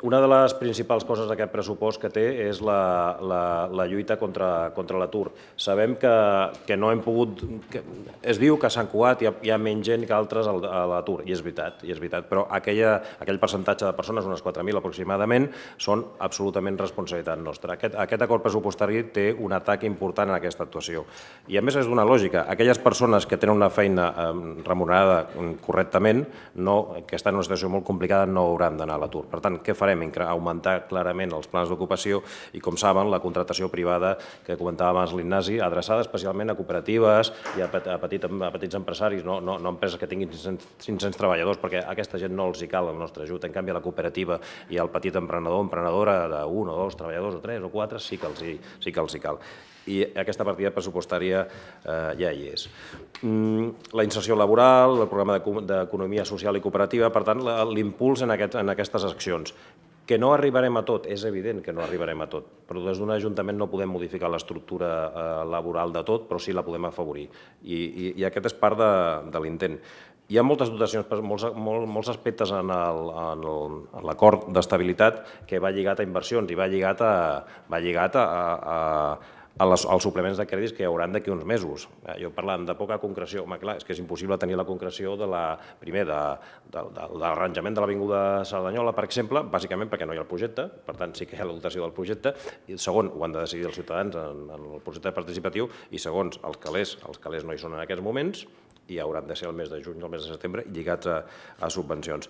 Una de les principals coses d'aquest pressupost que té és la lluita contra l'atur. Sabem que no hem pogut... Es diu que a Sant Cugat hi ha menys gent que altres a l'atur, i és veritat, però aquell percentatge de persones, unes 4.000 aproximadament, són absolutament responsabilitat nostra. Aquest acord pressupostari té un atac important en aquesta actuació. I a més és d'una lògica. Aquelles persones que tenen una feina remunerada correctament, que estan en una situació molt complicada, no hauran d'anar a l'atur. Per tant, què farem? Augmentar clarament els plans d'ocupació i, com saben, la contractació privada que comentava abans l'Ignasi, adreçada especialment a cooperatives i a petits empresaris, no empreses que tinguin 500 treballadors, perquè a aquesta gent no els hi cal el nostre ajut. En canvi, a la cooperativa i al petit emprenedor o emprenedora d'un o dos treballadors o tres o quatre sí que els hi cal. I aquesta partida pressupostària ja hi és. La inserció laboral, el programa d'economia social i cooperativa, per tant, l'impuls en aquestes accions. Que no arribarem a tot, és evident que no arribarem a tot, però des d'un ajuntament no podem modificar l'estructura laboral de tot, però sí la podem afavorir. I aquest és part de l'intent. Hi ha moltes dotacions, molts aspectes en l'acord d'estabilitat que va lligat a inversions i va lligat als suplements de crèdits que hi haurà d'aquí uns mesos. Jo parlant de poca concreció, home, clar, és que és impossible tenir la concreció primer de l'arranjament de l'Avinguda Cerdanyola, per exemple, bàsicament perquè no hi ha el projecte, per tant sí que hi ha la dotació del projecte, i segon, ho han de decidir els ciutadans en el projecte participatiu, i segons, els calés no hi són en aquests moments, i hauran de ser el mes de juny o el mes de setembre lligats a subvencions.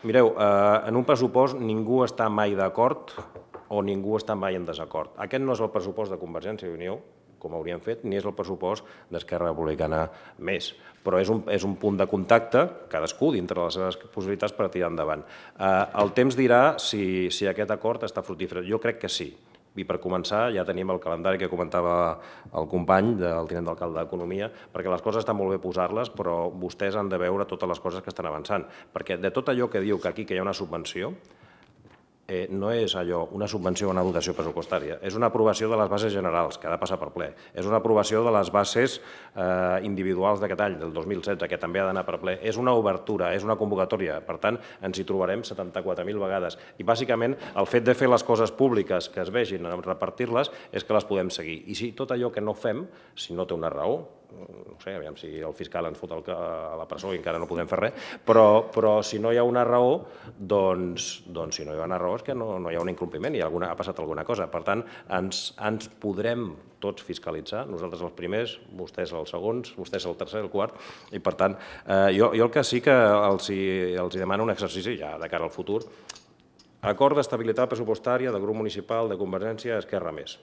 Mireu, en un pressupost ningú està mai d'acord o ningú està mai en desacord. Aquest no és el pressupost de Convergència i Unió, com hauríem fet, ni és el pressupost d'Esquerra Republicana més. Però és un punt de contacte, cadascú dintre les seves possibilitats per tirar endavant. El temps dirà si aquest acord està fructífer. Jo crec que sí. I per començar ja tenim el calendari que comentava el company, el tinent d'alcalde d'Economia, perquè les coses estan molt bé posar-les, però vostès han de veure totes les coses que estan avançant. Perquè de tot allò que diu que aquí que hi ha una subvenció, no és allò una subvenció o una dotació pressupostària, és una aprovació de les bases generals, que ha de passar per ple, és una aprovació de les bases individuals d'aquest any, del 2016, que també ha d'anar per ple, és una obertura, és una convocatòria, per tant, ens hi trobarem 74.000 vegades. I bàsicament el fet de fer les coses públiques que es vegin, repartir-les, és que les podem seguir. I si tot allò que no fem, si no té una raó, no sé, aviam si el fiscal ens fot a la presó i encara no podem fer res, però si no hi ha una raó, doncs si no hi ha una raó és que no hi ha un incompliment i ha passat alguna cosa. Per tant, ens podrem tots fiscalitzar, nosaltres els primers, vostès els segons, vostès el tercer, el quart, i per tant, jo el que sí que els demano un exercici ja de cara al futur, acord d'estabilitat pressupostària del grup municipal de Convergència Esquerra més.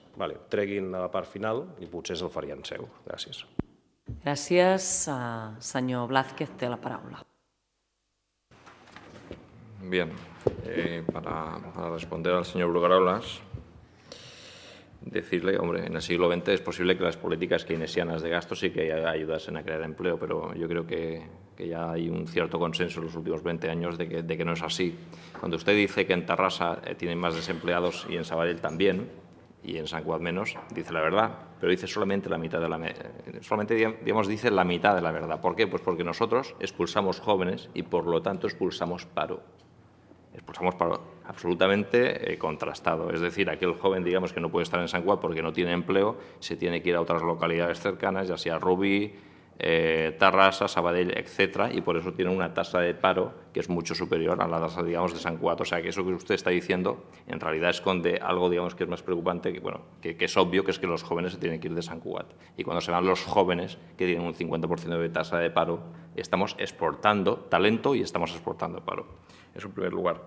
Treguin la part final i potser se'l farien seu. Gràcies. Gràcies. Senyor Blázquez, té la paraula. Bien, para responder al señor Brugarolas, decirle, hombre, en el siglo XX es posible que las políticas keynesianas de gasto sí que ayudasen a crear empleo, pero yo creo que ya hay un cierto consenso en los últimos 20 años de que no es así. Cuando usted dice que en Tarrasa tienen más desempleados y en Sabadell también, y en Sant Cugat menos, dice la verdad, pero dice solamente la mitad de la dice la mitad de la verdad. ¿Por qué? Pues porque nosotros expulsamos jóvenes y por lo tanto expulsamos paro. Expulsamos paro absolutamente contrastado. Es decir, aquel joven, digamos, que no puede estar en Sant Cugat porque no tiene empleo, se tiene que ir a otras localidades cercanas, ya sea Rubí, Tarrasa, Sabadell, etcétera, y por eso tiene una tasa de paro que es mucho superior a la tasa, digamos, de Sant Cugat. O sea, que eso que usted está diciendo en realidad esconde algo, digamos, que es más preocupante, que es obvio, que es que los jóvenes se tienen que ir de Sant Cugat. Y cuando se van los jóvenes, que tienen un 50% de tasa de paro, estamos exportando talento y estamos exportando paro. Eso en primer lugar.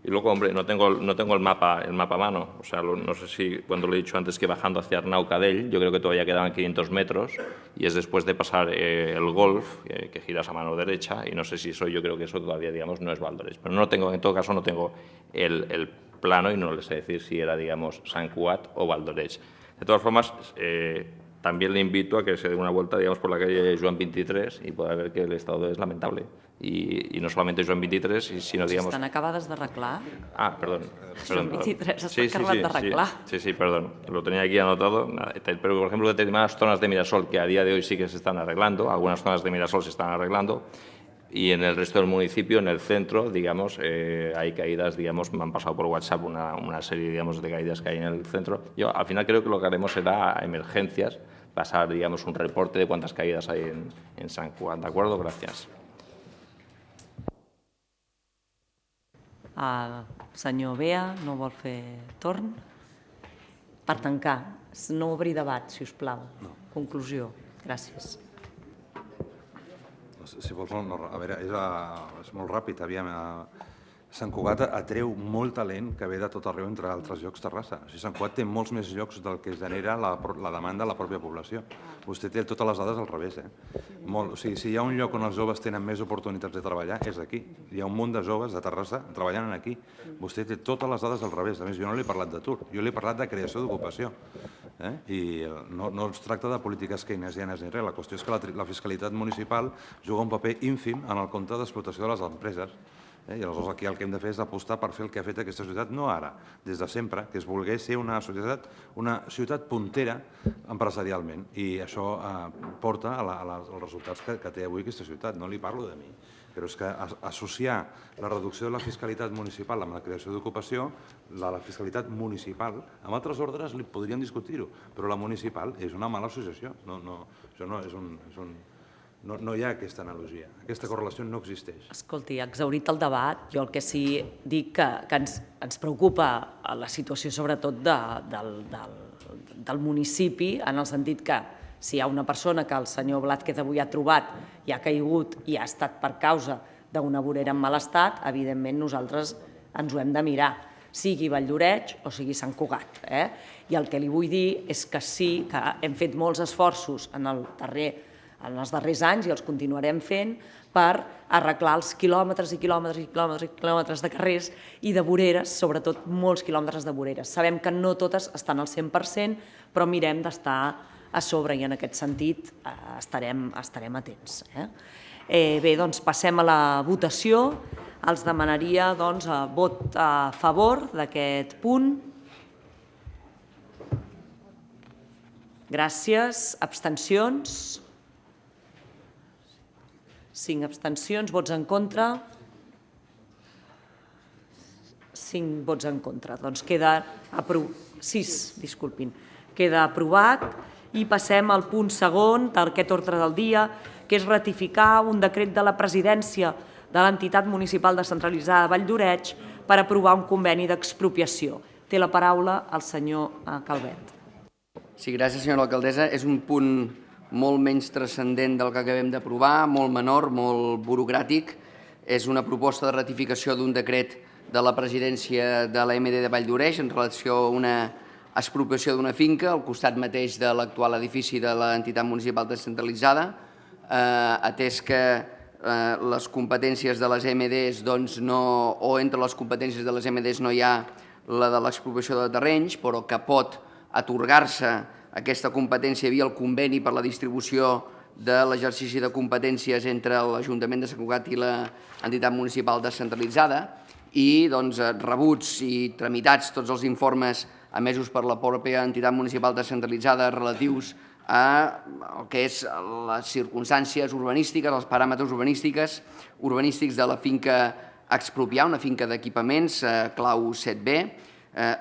Y luego, hombre, no tengo el mapa a mano. O sea, no sé si cuando le he dicho antes que bajando hacia Arnau-Cadell, yo creo que todavía quedaban 500 metros y es después de pasar el Golf, que giras a mano derecha, y no sé si yo creo que eso todavía, digamos, no es Valdoreix. Pero en todo caso, no tengo el plano y no les sé decir si era, digamos, Sant Cugat o Valdoreix. De todas formas, también le invito a que se dé una vuelta, digamos, por la calle Joan 23 y podrá ver que el estado es lamentable. Y no solamente Joan 23, sino, digamos... Estan acabades d'arreglar? Perdón. Joan 23 està acabat d'arreglar. Sí, perdón. Lo tenía aquí anotado. Pero, por ejemplo, determinadas zonas de Mirasol que a día de hoy sí que se están arreglando, algunas zonas de Mirasol se están arreglando, y en el resto del municipio, en el centro, digamos, hay caídas, digamos, me han pasado por WhatsApp una serie, digamos, de caídas que hay en el centro. Yo, al final, creo que lo que haremos será emergencias, pasar, digamos, un reporte de cuántas caídas hay en Sant Cugat. ¿De acuerdo? Gracias. Senyor Bea, no vol fer torn? Per tancar, no obrir debat, si us plau. Conclusió. Gràcies. Si vols, a veure, és molt ràpid. Aviam, Sant Cugat atreu molt talent que ve de tot arreu, entre altres llocs, Terrassa. O sigui, Sant Cugat té molts més llocs del que genera la demanda de la pròpia població. Vostè té totes les dades al revés. O sigui, si hi ha un lloc on els joves tenen més oportunitats de treballar, és aquí. Hi ha un munt de joves de Terrassa treballant aquí. Vostè té totes les dades al revés. A més, jo no li he parlat d'atur, jo li he parlat de creació d'ocupació. I no es tracta de polítiques keynesianes ni res. La qüestió és que la fiscalitat municipal juga un paper ínfim en el compte d'explotació de les empreses. I aleshores aquí el que hem de fer és apostar per fer el que ha fet aquesta societat, no ara, des de sempre, que és voler ser una ciutat puntera empresarialment. I això porta als resultats que té avui aquesta ciutat. No li parlo de mi, però és que associar la reducció de la fiscalitat municipal amb la creació d'ocupació, la fiscalitat municipal, amb altres ordres li podríem discutir-ho, però la municipal és una mala associació. Això no és un... No hi ha aquesta analogia, aquesta correlació no existeix. Escolti, exhaurit el debat, jo el que sí dic que ens preocupa la situació sobretot del municipi, en el sentit que si hi ha una persona que el senyor Blázquez avui ha trobat i ha caigut i ha estat per causa d'una vorera en mal estat, evidentment nosaltres ens ho hem de mirar. sigui Valldoreix o sigui Sant Cugat. I el que li vull dir és que sí que hem fet molts esforços en els darrers anys i els continuarem fent per arreglar els quilòmetres i quilòmetres i quilòmetres i quilòmetres de carrers i de voreres, sobretot molts quilòmetres de voreres. Sabem que no totes estan al 100%, però mirem d'estar a sobre i en aquest sentit estarem atents. Bé, doncs passem a la votació. Els demanaria vot a favor d'aquest punt. Gràcies. Abstencions? 5 abstencions. Vots en contra? 5 vots en contra. Doncs queda aprovat. 6, disculpin. Queda aprovat. I passem al punt segon d'aquest ordre del dia, que és ratificar un decret de la presidència de l'entitat municipal descentralitzada de Valldoreix per aprovar un conveni d'expropiació. Té la paraula el senyor Calvet. Sí, gràcies, senyora alcaldessa. És un punt molt menys transcendent del que acabem d'aprovar, molt menor, molt burocràtic. És una proposta de ratificació d'un decret de la presidència de l'AMD de Valldoreix en relació a una expropiació d'una finca al costat mateix de l'actual edifici de l'entitat municipal descentralitzada, atès que les competències de les EMDs o entre les competències de les EMDs no hi ha la de l'expropiació de terrenys, però que pot atorgar-se aquesta competència via el conveni per la distribució de l'exercici de competències entre l'Ajuntament de Sant Cugat i l'entitat municipal descentralitzada i rebuts i tramitats tots els informes emesos per la pròpia entitat municipal descentralitzada relatius a el que és les circumstàncies urbanístiques, els paràmetres urbanístics de la finca a expropiar, una finca d'equipaments, clau 7B,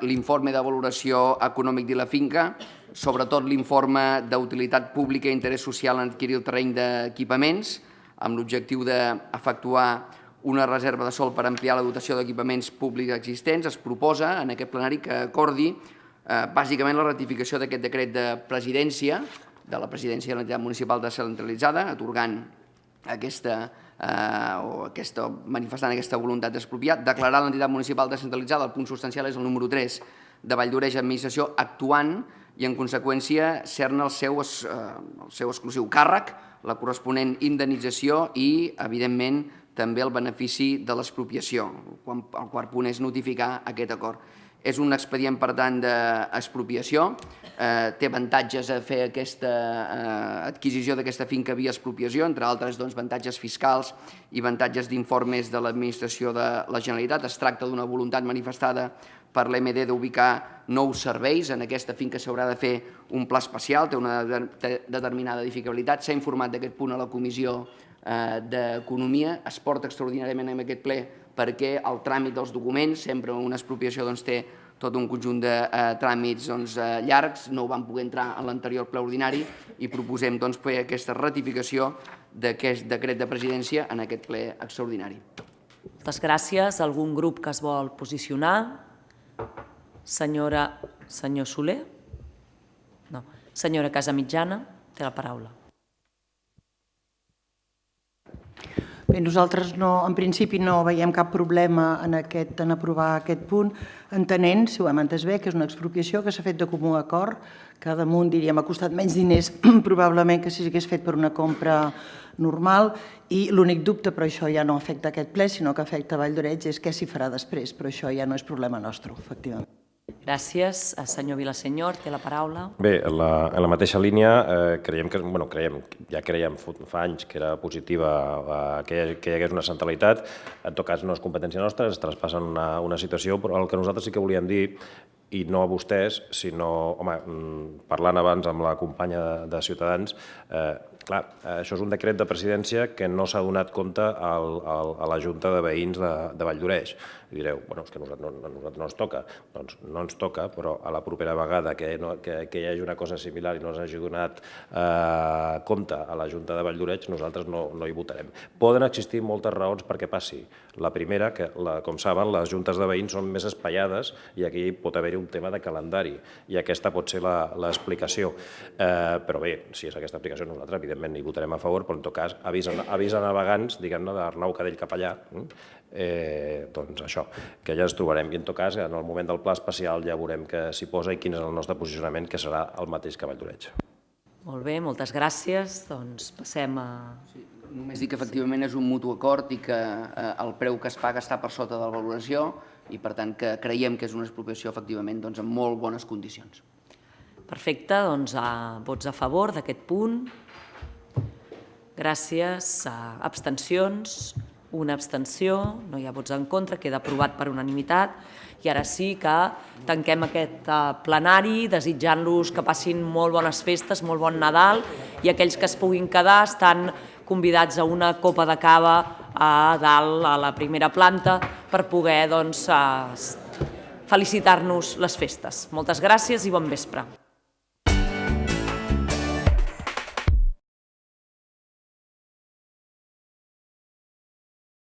l'informe de valoració econòmic de la finca, sobretot l'informe d'utilitat pública i interès social en adquirir el terreny d'equipaments, amb l'objectiu d'efectuar una reserva de sòl per ampliar la dotació d'equipaments públics existents. Es proposa en aquest plenari que acordi bàsicament la ratificació d'aquest decret de presidència, de la presidència de l'entitat municipal descentralitzada, atorgant manifestant aquesta voluntat d'expropiar, declarar l'entitat municipal descentralitzada, el punt substancial és el número 3 de Valldoreix Administració, actuant i en conseqüència ser-ne el seu exclusiu càrrec, la corresponent indemnització i, evidentment, també el benefici de l'expropiació. El quart punt és notificar aquest acord. És un expedient, per tant, d'expropiació. Té avantatges a fer aquesta adquisició d'aquesta finca via expropiació, entre altres avantatges fiscals i avantatges d'informes de l'administració de la Generalitat. Es tracta d'una voluntat manifestada per l'EMD d'ubicar nous serveis. En aquesta finca s'haurà de fer un pla especial, té una determinada edificabilitat. S'ha informat d'aquest punt a la Comissió d'Economia. Es porta extraordinàriament en aquest ple perquè el tràmit dels documents, sempre una expropiació té tot un conjunt de tràmits llargs, no ho vam poder entrar en l'anterior ple ordinari i proposem fer aquesta ratificació d'aquest decret de presidència en aquest ple extraordinari. Moltes gràcies. Algun grup que es vol posicionar? Senyor Soler? No. Senyora Casamitjana, té la paraula. Bé, nosaltres en principi no veiem cap problema en aprovar aquest punt, entenent, si ho hem entès bé, que és una expropiació que s'ha fet de comú acord, que damunt, diríem, ha costat menys diners probablement que si s'hagués fet per una compra normal, i l'únic dubte, però això ja no afecta aquest ple, sinó que afecta Valldoreix, és què s'hi farà després, però això ja no és problema nostre, efectivament. Gràcies. Senyor Vilasenyor, té la paraula. Bé, en la mateixa línia, ja creiem fa anys que era positiva que hi hagués una centralitat. En tot cas, no és competència nostra, es traspassen una situació, però el que nosaltres sí que volíem dir, i no a vostès, sinó, parlant abans amb la companya de Ciutadans, clar, això és un decret de presidència que no s'ha donat compte a la Junta de Veïns de Valldoreix. I direu, és que a nosaltres no ens toca. Doncs no ens toca, però a la propera vegada que hi hagi una cosa similar i no s'hagi donat compte a la Junta de Valldoreix, nosaltres no hi votarem. Poden existir moltes raons perquè passi. La primera, que com saben, les juntes de veïns són més espaiades i aquí pot haver-hi un tema de calendari i aquesta pot ser l'explicació. Però bé, si és aquesta explicació, nosaltres evidentment evidentment hi votarem a favor, però en tot cas avís a navegants, diguem-ne, d'Arnau Cadell cap allà, doncs això, que ja ens trobarem. I en tot cas, en el moment del pla especial ja veurem què s'hi posa i quin és el nostre posicionament, que serà el mateix que Valldoreix. Molt bé, moltes gràcies. Doncs passem a... Només dir que efectivament és un mutu acord i que el preu que es paga està per sota de la valoració i per tant que creiem que és una expropiació efectivament en molt bones condicions. Perfecte, doncs vots a favor d'aquest punt. Gràcies. Abstencions. Una abstenció, no hi ha vots en contra, queda aprovat per unanimitat. I ara sí que tanquem aquest plenari desitjant-los que passin molt bones festes, molt bon Nadal, i aquells que es puguin quedar estan convidats a una copa de cava a dalt, a la primera planta, per poder felicitar-nos les festes. Moltes gràcies i bon vespre.